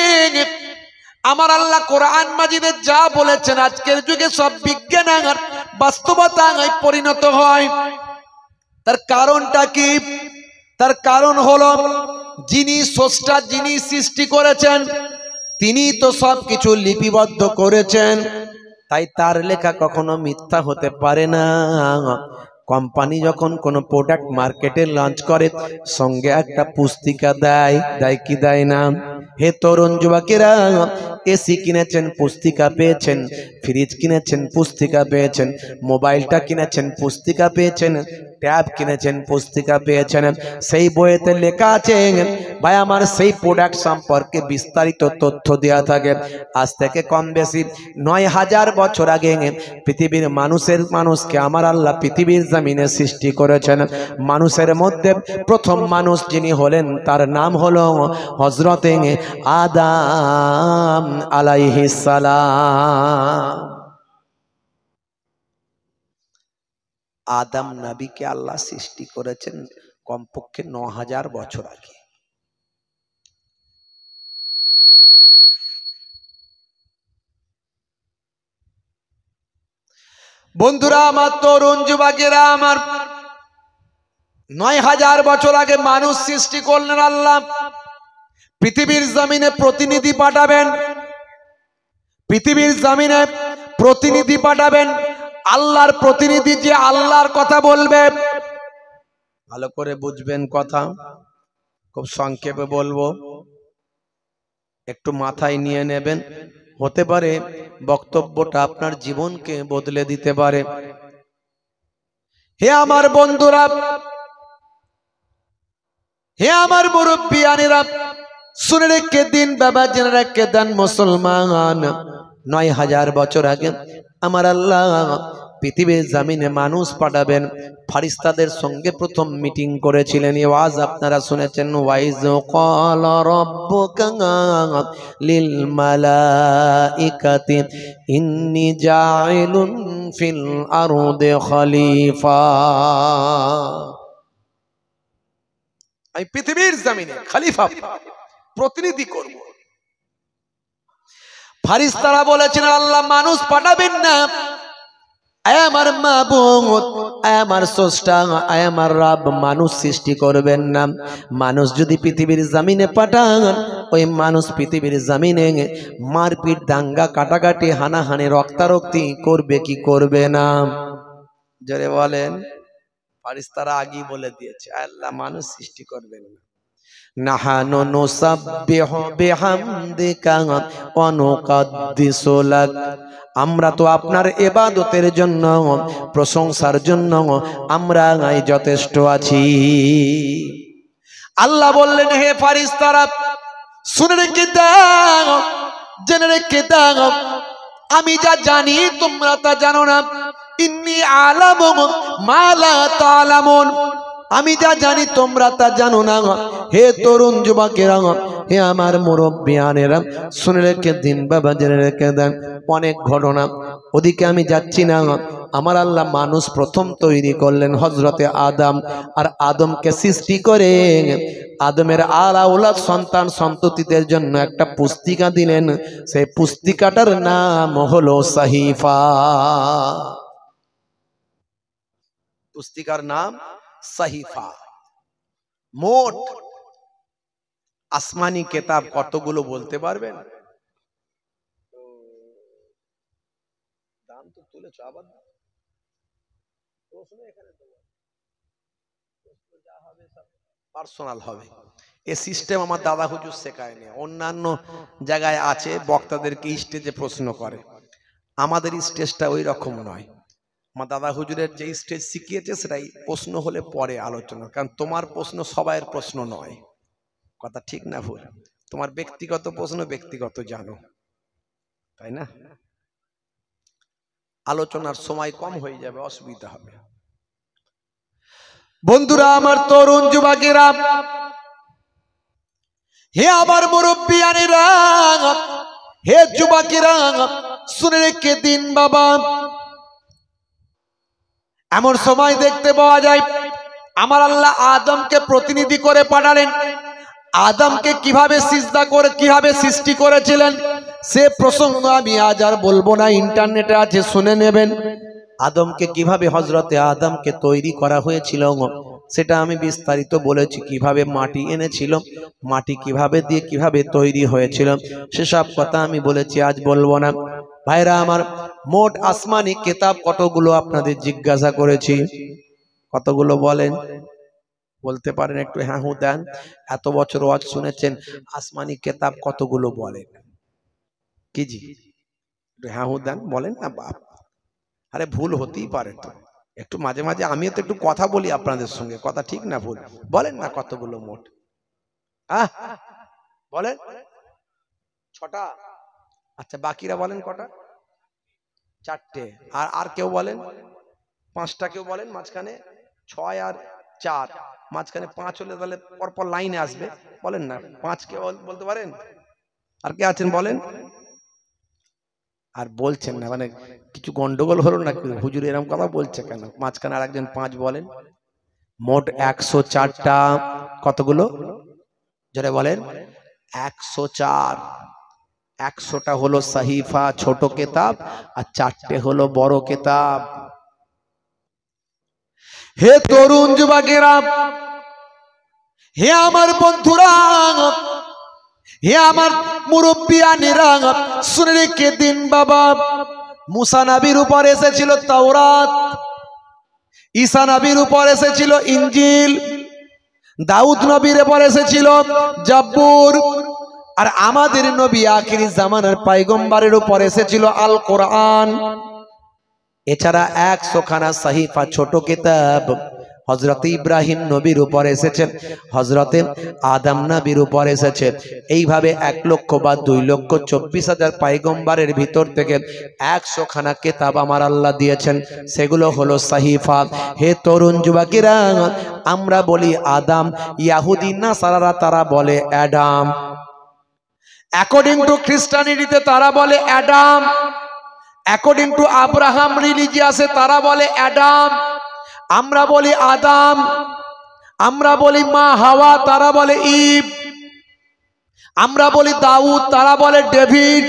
আমার আল্লাহ কোরআন মাজিদে যা বলেছেন আজকের যুগে সব বিজ্ঞান আর বাস্তবতায় পরিণত হয়। তার কারণটা কি? তার কারণ হলো যিনি স্রষ্টা, যিনি সৃষ্টি করেছেন তিনি তো সবকিছু লিপিবদ্ধ করেছেন, তাই তার লেখা কখনো মিথ্যা হতে পারে না। কোম্পানি যখন কোনো প্রোডাক্ট মার্কেটে লঞ্চ করে সঙ্গে একটা পুস্তিকা দেয়, দেয় কি দেয় না? হে তরুণ যুবকেরা, এসি কিনেছেন পুস্তিকা পেয়েছেন, ফ্রিজ কিনেছেন পুস্তিকা পেয়েছেন, মোবাইলটা কিনেছেন পুস্তিকা পেয়েছেন, ট্যাব কিনেছেন পুস্তিকা পেয়েছেন। সেই বইতে লেখা আছে ভাই আমার সেই প্রোডাক্ট সম্পর্কে বিস্তারিত তথ্য দেওয়া থাকে। আজ থেকে কম বেশি 9000 বছর আগে পৃথিবীর মানুষকে আমার আল্লাহ পৃথিবীর জমিনে সৃষ্টি করেছেন। মানুষের মধ্যে প্রথম মানুষ যিনি হলেন তার নাম হলো হযরতে আদম আলাইহিস সালাম। আদম নবীকে আল্লাহ সৃষ্টি করেছেন কমপক্ষে 9000 বছর আগে। বন্ধুরা আমার, তরুণ যুবকেরা আমার, 9000 বছর আগে মানুষ সৃষ্টি করলেন আল্লাহ। পৃথিবীর জমিনে প্রতিনিধি পাঠাবেন, পৃথিবীর জমিনে প্রতিনিধি পাঠাবেন। আল্লাহর প্রতিনিধি যে আল্লাহর কথা বলবে, ভালো করে বুঝবেন কথা, খুব সংক্ষেপে বলবো, একটু মাথায় নিয়ে নেবেন। হতে পারে বক্তব্যটা আপনার জীবনকে বদলে দিতে পারে। হে আমার বন্ধুরা, হে আমার মুরব্বিয়ানেরা, শুনে রেখে দিন বাবা, জেনে রেখে দেন মুসলমান, 9000 বছর আগে আমার আল্লাহ পৃথিবীর জমিনে মানুষ পাঠাবেন। ফারিস্তাদের সঙ্গে প্রথম মিটিং করেছিলেন। এই ওয়াজ আপনারা শুনেছেন, ওয়াইজ ক্বালা রাব্বুকা লিল মালাইকাতি ইন্নী জাইলুন ফিল আরদি খলিফা। আমি পৃথিবীর জমিনে খলিফা, প্রতিনিধি করব। ফারিস্তারা বলেছেন আল্লাহ মানুষ পাঠাবেন না, আয় আমার মাবুদ, আয় আমার স্রষ্টা, আয় আমার রব, মানুষ সৃষ্টি করবেন না। মানুষ যদি পৃথিবীর জমিনে পাঠান, ওই মানুষ পৃথিবীর জমিনে মারপিট, দাঙ্গা, কাটাকাটি, হানাহানি, রক্তারক্তি করবে কি করবে না? জোরে বলেন। ফারিস্তারা আগেই বলে দিয়েছে আল্লাহ মানুষ সৃষ্টি করবেন না। নাহানু নুসাব্বিহু বিহামদিকা ওয়া নুকাদ্দিসু লাক, আমরা তো আপনার ইবাদতের জন্য, প্রশংসার জন্য আমরা যথেষ্ট আছি। আল্লাহ বললেন হে ফারিস্তারা, শুনে রেখে দাও, জেনে রেখে দাও, আমি যা জানি তোমরা তা জানো না। ইন্নী আলামু মা লা তা'লামুন, আমি যা জানি তোমরা তা জানো না। হে তরুণ যুবকেরা, হে আমার মুরব্বিয়ানেরা, শুনে রেখে দিন বাবা, জেনে রেখে দেন। অনেক ঘটনা, ওদিকে আমি যাচ্ছি না। আমার আল্লাহ মানুষ প্রথম তৈরি করলেন হযরতে আদম, আর আদমকে সৃষ্টি করে আদমের আওলাদ সন্তান সন্ততিদের জন্য একটা পুস্তিকা দিলেন। সেই পুস্তিকাটার নাম হলো সাহিফা। পুস্তিকার নাম সাহিফা। মোট আসমানি কিতাব কতগুলো বলতে পারবেন? দাম তো তুলেছো, আবার প্রশ্ন এখানে তো প্রশ্ন যা হবে সব পার্সোনাল হবে। এই সিস্টেম আমার দাদা হুজুর শেখায়নি, অন্যান্য জায়গায় আছে বক্তাদেরকে স্টেজে প্রশ্ন করে, আমাদের স্টেজটা ওই রকম নয়। আমার দাদা হুজুরের যে স্টেজ শিখিয়েছে সেটাই প্রশ্ন হলে পরে আলোচনা, কারণ তোমার প্রশ্ন সবাইয়ের প্রশ্ন নয়। কথা ঠিক না ভুল? তোমার ব্যক্তিগত প্রশ্ন ব্যক্তিগত জানো, তাই না? আলোচনার সময় কম হয়ে যাবে, অসুবিধা হবে। বন্ধুরা আমার, তরুণ যুবকেরা, হে আমার মুরব্বিয়ানেরা, হে যুবকেরা, শুনে রেখে দিন বাবা। এমন সময় দেখতে পাওয়া যায় আমার আল্লাহ আদমকে প্রতিনিধি করে পাঠালেন। আদমকে কিভাবে সিজদা করে কিভাবে সৃষ্টি করেছিলেন সে প্রসঙ্গ আমি আজ আর বলবো না, ইন্টারনেটে আছে, শুনে নেবেন। আদমকে কিভাবে হযরতে আদমকে তৈরি করা হয়েছিল সেটা আমি বিস্তারিত বলেছি। কিভাবে মাটি এনেছিল, মাটি কিভাবে দিয়ে কিভাবে তৈরি হয়েছিল সেসব কথা আমি বলেছি, আজ বলবো না। ভাইরা আমার, মোট আসমানি কিতাব কতগুলো আপনাদের জিজ্ঞাসা করেছি, কতগুলো বলেন? বলতে পারেন একটু হ্যাঁ হু দেন। এত বছর ওয়াজ শুনেছেন, আসমানি কিতাব কতগুলো বলেন? কি জি একটু হ্যাঁ হু দেন, বলেন না বাপ। আরে ভুল হতেই পারে তো, একটু মাঝে মাঝে আমিও তো একটু কথা বলি আপনাদের সঙ্গে, কথা ঠিক না ভুল? বলেন না কতগুলো মোট? বলেন 6টা। আচ্ছা, বাকিরা বলেন কটা? 4টে। আর কেউ বলেন 5টা, কেউ বলেন মাঝখানে 6 আর 4, মাঝখানে 5 হলে তাহলে পরপর লাইনে আসবে। বলেন না 5, কে বলতে পারেন? আর কে আছেন বলেন? আর বলছেন না, মানে কিছু গন্ডগোল হলো না? হুজুর এরকম কথা বলছে কেন? মাঝখানে আরেকজন 5 বলেন। মোট 104টা। কতগুলো জোরে বলেন? 104। 100টা হলো সাহিফা, ছোট কিতাব, আর 4টে হলো বড় কিতাব। হে তরুণ যুবকেরা, হে আমার বন্ধুরা, হে আমার মুরব্বিয়ানেরা, শুনে রেখে দিন বাবা। মুসা নবীর উপর এসেছিল তাওরাত, ঈসা নবীর উপর এসেছিল ইনজিল, দাউদ নবীর উপর এসেছিল জাবুর, আর আমাদের নবী আখিরি জামানার পয়গম্বরের উপর এসেছিল আল কোরআন। এছাড়া 100 খানা সাহিফা ছোট কিতাব হযরত ইব্রাহিম নবীর উপর এসেছে, হযরত আদম নবীর উপর এসেছে। এইভাবে 1 লক্ষ বা 2,24,000 পয়গম্বরের ভিতর থেকে 100 খানা কিতাব আমার আল্লাহ দিয়েছেন, সেগুলো হলো সাহিফা। হে তরুণ যুবকেরা, আমরা বলি আদম, ইহুদি নাসারারা তারা বলে অ্যাডাম। অ্যাকর্ডিং টু খ্রিস্টানিটিতে তারা বলে অ্যাডাম, অ্যাকর্ডিং টু আব্রাহাম রিলিজিয়াসে তারা বলে অ্যাডাম। আমরা বলি আদম, আমরা বলি মা হাওয়া, তারা বলে ইভ। আমরা বলি দাউদ, তারা বলে ডেভিড।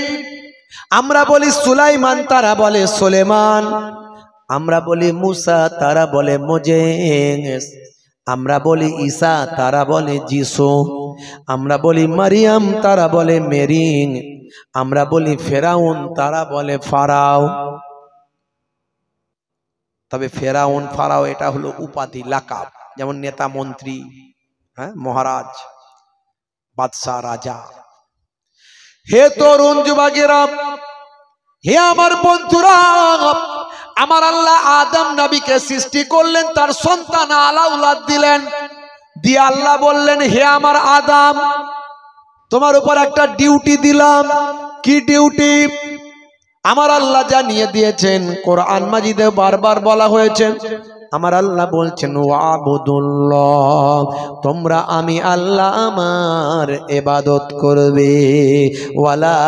আমরা বলি সুলাইমান, তারা বলে সুলেমান। আমরা বলি মুসা, তারা বলে মোজেস। আমরা বলি ঈসা, তারা বলে যিশু। আমরা বলি মারিয়াম, তারা বলে মেরি। আমরা বলি ফেরাউন, তারা বলে ফারাও। তবে ফেরাউন ফারাও এটা হলো উপাধি, লাকাব, যেমন নেতা মন্ত্রী, হ্যাঁ, মহারাজ, বাদশা, রাজা। হে তরুণ যুবকেরা, হে আমার বন্ধুরা, আমার আল্লাহ আদম নবীকে সৃষ্টি করলেন, তার সন্তান আলাউলাদ দিলেন, দিয়ে আল্লাহ বললেন, হে আমার আদম, তোমার উপর একটা ডিউটি দিলাম। কি ডিউটি? আমার আল্লাহ জানিয়ে দিয়েছেন, কোরআন মাজিদে বারবার বলা হয়েছে। আমার আল্লাহ বলছেন, ওয়াবুদুল্লাহ, তোমরা আমি আল্লাহ আমার ইবাদত করবে, ওয়ালা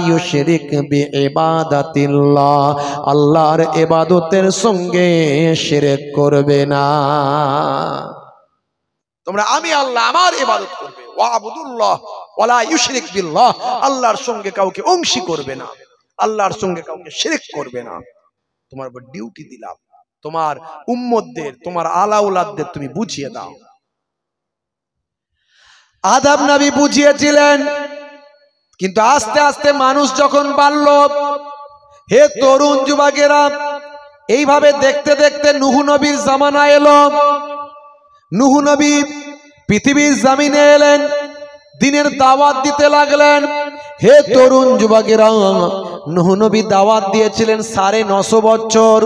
ইউশরিক বিইবাদাতিল্লাহ, আল্লাহর ইবাদতের সঙ্গে শিরক করবে না। তোমরা আমি আল্লাহ আমার ইবাদত করবে, ওয়াবুদুল্লাহ ওয়ালা ইউশরিক বিল্লাহ, আল্লাহর সঙ্গে কাউকে অংশী করবে না, আল্লাহর সঙ্গে কাউকে শিরক করবে না। তোমার উপর ডিউটি দিলাম, তোমার উম্মতদের, তোমার আলাউলাদদের তুমি বুঝিয়ে দাও। আদম নবী বুঝিয়েছিলেন, কিন্তু আস্তে আস্তে মানুষ যখন বাড়ল, হে তরুণ যুবকেরা, এইভাবে দেখতে দেখতে নূহ নবীর জামানা এলো। নূহ নবী পৃথিবীর জমিনে এলেন, দিনের দাওয়াত দিতে লাগলেন। হে তরুণ যুবকেরা, নূহ নবী দাওয়াত দিয়েছিলেন 950 বছর।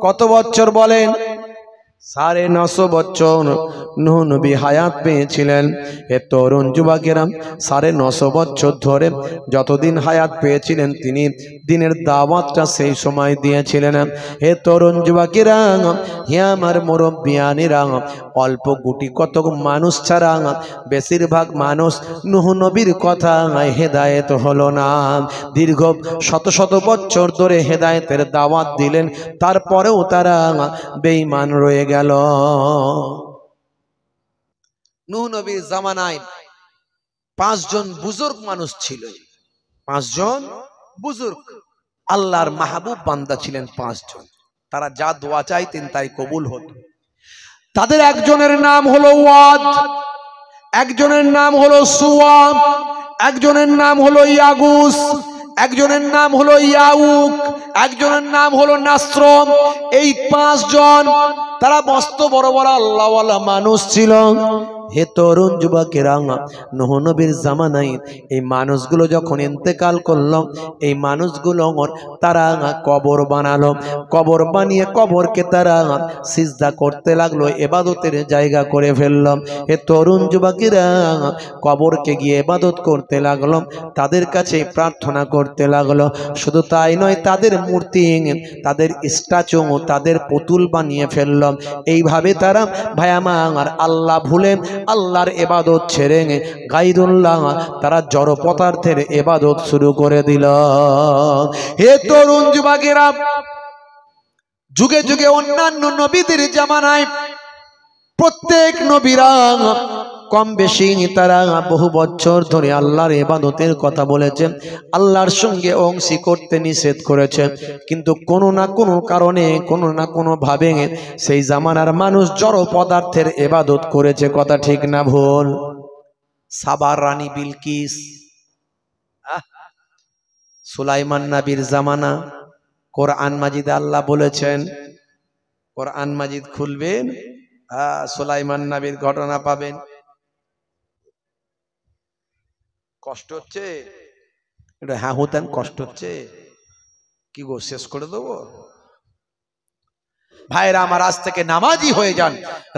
কত বছর বলেন? 950 বছর নূহ নবী হায়াত পেয়েছিলেন। হে তরুণ যুবকেরা, 950 বছর ধরে যতদিন হায়াত পেয়েছিলেন তিনি দিনের দাওয়াতটা সেই সময় দিয়েছিলেন। হে তরুণ যুবকেরা, হে আমার মুরব্বিয়ানেরা, অল্প গুটি কতক মানুষ ছাড়া বেশিরভাগ মানুষ নূহ নবীর কথা হেদায়েত হলো না। দীর্ঘ শত শত বছর ধরে হেদায়েতের দাওয়াত দিলেন, তারপরেও তারা বেঈমান রয়ে গেল। নূহ নবীর জামানায় 5 জন বুজুর্গ মানুষ ছিল। 5 জন বুজুর্গ আল্লাহর মাহবুব বান্দা ছিলেন। 5 জন, তারা যা দোয়া চাইতেন তাই কবুল হতো। তাদের একজনের নাম হলো ওয়াদ, একজনের নাম হলো সুওয়া, একজনের নাম হলো ইয়াগুস, একজনের নাম হলো ইয়াউক, একজনের নাম হলো নাসর। এই 5 জন তারা মস্ত বড় বড় আল্লাহওয়ালা মানুষ ছিল। হে তরুণ যুবকেরা, নূহ নবীর জামানায় এই মানুষগুলো যখন ইন্তেকাল করলো, এই মানুষগুলো তারা কবর বানালো। কবর বানিয়ে কবরকে তারা সিজদা করতে লাগলো, ইবাদতের জায়গা করে ফেললো। হে তরুণ যুবকেরা, কবরকে গিয়ে ইবাদত করতে লাগলো, তাদের কাছে প্রার্থনা করতে লাগলো। শুধু তাই নয়, তাদের মূর্তি, তাদের স্ট্যাচু, তাদের পুতুল বানিয়ে ফেললো। এইভাবে তারা ভাই আমার আল্লাহ ভুলে আল্লাহর ইবাদত ছেড়ে গায়রুল্লাহ তারা জড় পদার্থের ইবাদত শুরু করে দিল। হে তরুণ যুবকেরা, যুগে যুগে অন্যান্য নবীদের জামানায় প্রত্যেক নবীরা কম বেশি তারা বহু বছর ধরে আল্লাহর ইবাদতের কথা বলেছেন, আল্লাহর সঙ্গে অংশী করতে নিষেধ করেছেন। কিন্তু কোনো না কোনো কারণে, কোনো না কোনো ভাবে সেই জামানার মানুষ জড় পদার্থের ইবাদত করেছে। কথা ঠিক না ভুল? সাবার রানী বিলকিস, সুলাইমান নবীর জামানা, কোরআন মাজিদে আল্লাহ বলেছেন, কোরআন মাজিদ খুলবেন, সুলাইমান নবীর ঘটনা পাবেন। কষ্ট হচ্ছে? এটা হ্যাঁ হতেন, কষ্ট হচ্ছে কি গো, শেষ করে দেবো? ভাইরা আমার, আজ থেকে নামাজি হয়ে যান।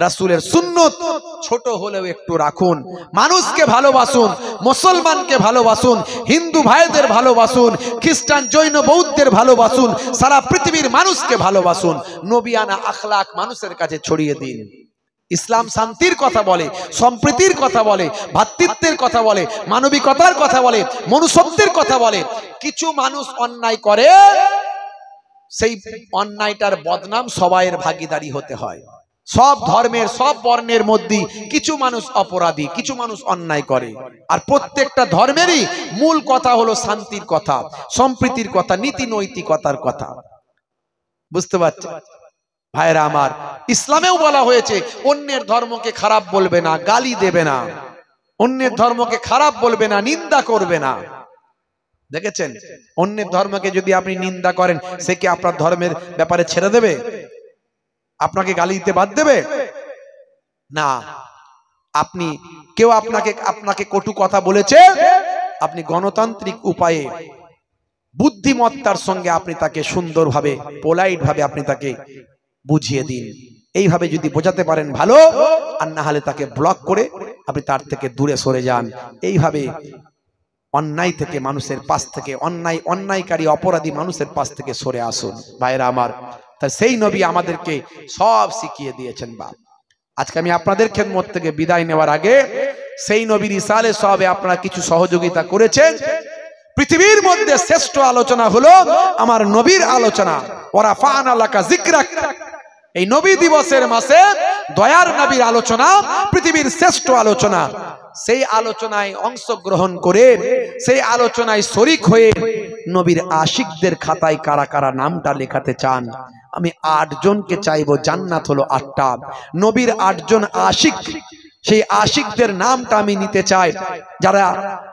রাসূলের সুন্নত ছোট হলেও একটু রাখুন। মানুষকে ভালোবাসুন, মুসলমানকে ভালোবাসুন, হিন্দু ভাইদের ভালোবাসুন, খ্রিস্টান জৈন বৌদ্ধের ভালোবাসুন, সারা পৃথিবীর মানুষকে ভালোবাসুন। নবিয়ানা আখলাক মানুষের কাছে ছড়িয়ে দিন। ইসলাম শান্তির কথা বলে, সম্প্রীতির কথা বলে, ভ্রাতৃত্বের কথা বলে, মানবিকতার কথা বলে, মনুষ্যত্বের কথা বলে। কিছু মানুষ অন্যায় করে, সেই অন্যায়টার বদনাম সবাইয়ের ভাগীদারি হতে হয়। সব ধর্মের, সব বর্ণের মধ্যে কিছু মানুষ অপরাধী, কিছু মানুষ অন্যায় করে। আর প্রত্যেকটা ধর্মেরই মূল কথা হলো শান্তির কথা, সম্প্রীতির কথা, নীতি নৈতিকতার কথা। বুঝতে পারছেন ভাইরা আমার? ইসলামেও বলা হয়েছে অন্যের ধর্মকে খারাপ বলবে না, গালি দেবে না, অন্যের ধর্মকে খারাপ বলবে না, নিন্দা করবে না। দেখেছেন, অন্যের ধর্মকে যদি আপনি নিন্দা করেন, সে কি আপনার ধর্মের ব্যাপারে ছেড়ে দেবে? আপনাকে গালি দিতে বাদ দেবে না। আপনি কেউ আপনাকে কটু কথা বলেছে, আপনি গণতান্ত্রিক উপায়ে বুদ্ধিমত্তার সঙ্গে আপনি তাকে সুন্দরভাবে, পোলাইট ভাবে আপনি তাকে বুঝিয়ে দিন। এইভাবে যদি বোঝাতে পারেন ভালো, আর না হলে তাকে ব্লক করে আপনি তার থেকে দূরে সরে যান। এইভাবে অন্যায় থেকে, মানুষের পাশ থেকে, অন্যায়কারী অপরাধী মানুষের পাশ থেকে সরে আসুন ভাইরা আমার। তাই সেই নবী আমাদেরকে সব শিখিয়ে দিয়েছেন। বাপ, আজকে আমি আপনাদের খেদমত থেকে বিদায় নেওয়ার আগে সেই নবীর ইসালে সবে আপনারা কিছু সহযোগিতা করেছেন। পৃথিবীর মধ্যে শ্রেষ্ঠ আলোচনা হলো আমার নবীর আলোচনা। ওয়ারাফা'না লাকা যিকরাক। এই নবী দিবসের মাসে দয়ার নবীর আলোচনা পৃথিবীর শ্রেষ্ঠ আলোচনা। সেই আলোচনায় অংশগ্রহণ করে, সেই আলোচনায় শরীক হয়ে নবীর আশিকদের খাতায় কারা কারা নামটা লেখাতে চান? আমি 8 জনকে চাইবো। জান্নাত হলো 8টা, নবীর 8 জন আশিক, সেই আশিকদের নামটা আমি নিতে চাই। যারা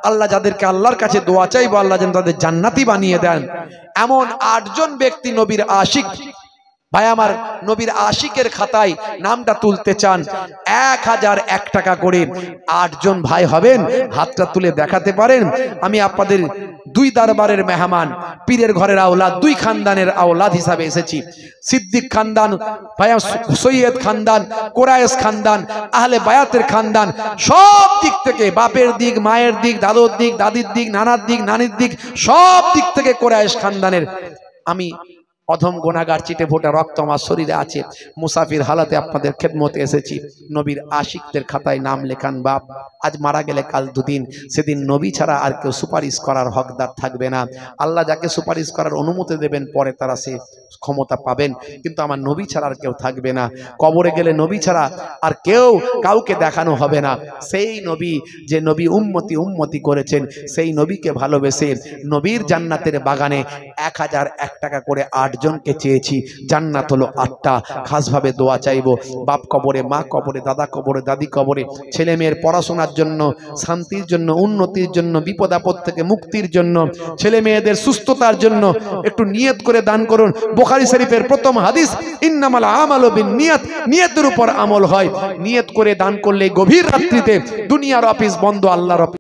আল্লাহ, যাদেরকে আল্লাহর কাছে দোয়া চাইবো আল্লাহ যেন তাদের জান্নাতি বানিয়ে দেন। এমন 8 জন ব্যক্তি নবীর আশিক, ভাই আমার, নবীর আশিকের খাতায় নামটা তুলতে চান। 1001 টাকা করে 8 জন ভাই হবেন, হাতটা তুলে দেখাতে পারেন? আমি আপনাদের 2 দরবারের মেহমান, পীরের ঘরের আওলাদ, 2 খানদানের আওলাদ হিসাবে এসেছি। সিদ্দিক খানদান, ভাইয়া সৈয়দ খানদান, কোরাইশ খানদান, আহলে বায়াতের খানদান, সব দিক থেকে, বাপের দিক, মায়ের দিক, দাদুর দিক, দাদির দিক, নানার দিক, নানির দিক, সব দিক থেকে কোরাইশ খানদানের আমি অধম গুনাহগার চিটে ফোটা রক্ত আমার শরীরে আছে, মুসাফির হালাতে আপনাদের খেদমতে এসেছি। নবীর আশিকদের খাতায় নাম লেখান বাপ। আজ মারা গেলে কাল দুদিন, সেদিন নবী ছাড়া আর কেউ সুপারিশ করার হকদার থাকবে না। আল্লাহ যাকে সুপারিশ করার অনুমতি দেবেন পরে তারা সে ক্ষমতা পাবেন, কিন্তু আমার নবী ছাড়া আর কেউ থাকবে না। কবরে গেলে নবী ছাড়া আর কেউ কাউকে দেখানো হবে না। সেই নবী যে নবী উম্মতি উম্মতি করেছেন, সেই নবীকে ভালোবেসে নবীর জান্নাতের বাগানে 1001 টাকা করে 8 জনকে চেয়েছি। জান্নাত হলো 8টা। খাসভাবে দোয়া চাইবো। বাপ কবরে, মা কবরে, দাদা কবরে, দাদি কবরে, ছেলে মেয়ের পড়াশোনার জন্য, শান্তির জন্য, উন্নতির জন্য, বিপদ আপদ থেকে মুক্তির জন্য, ছেলে মেয়েদের সুস্থতার জন্য একটু নিয়ত করে দান করুন। বুখারী শরীফের প্রথম হাদিস, ইন্নামাল আমালু বিন্নিয়াত, নিয়তের উপর আমল হয়। নিয়ত করে দান করলে গভীর রাত্রিতে দুনিয়ার অফিস বন্ধ, আল্লাহর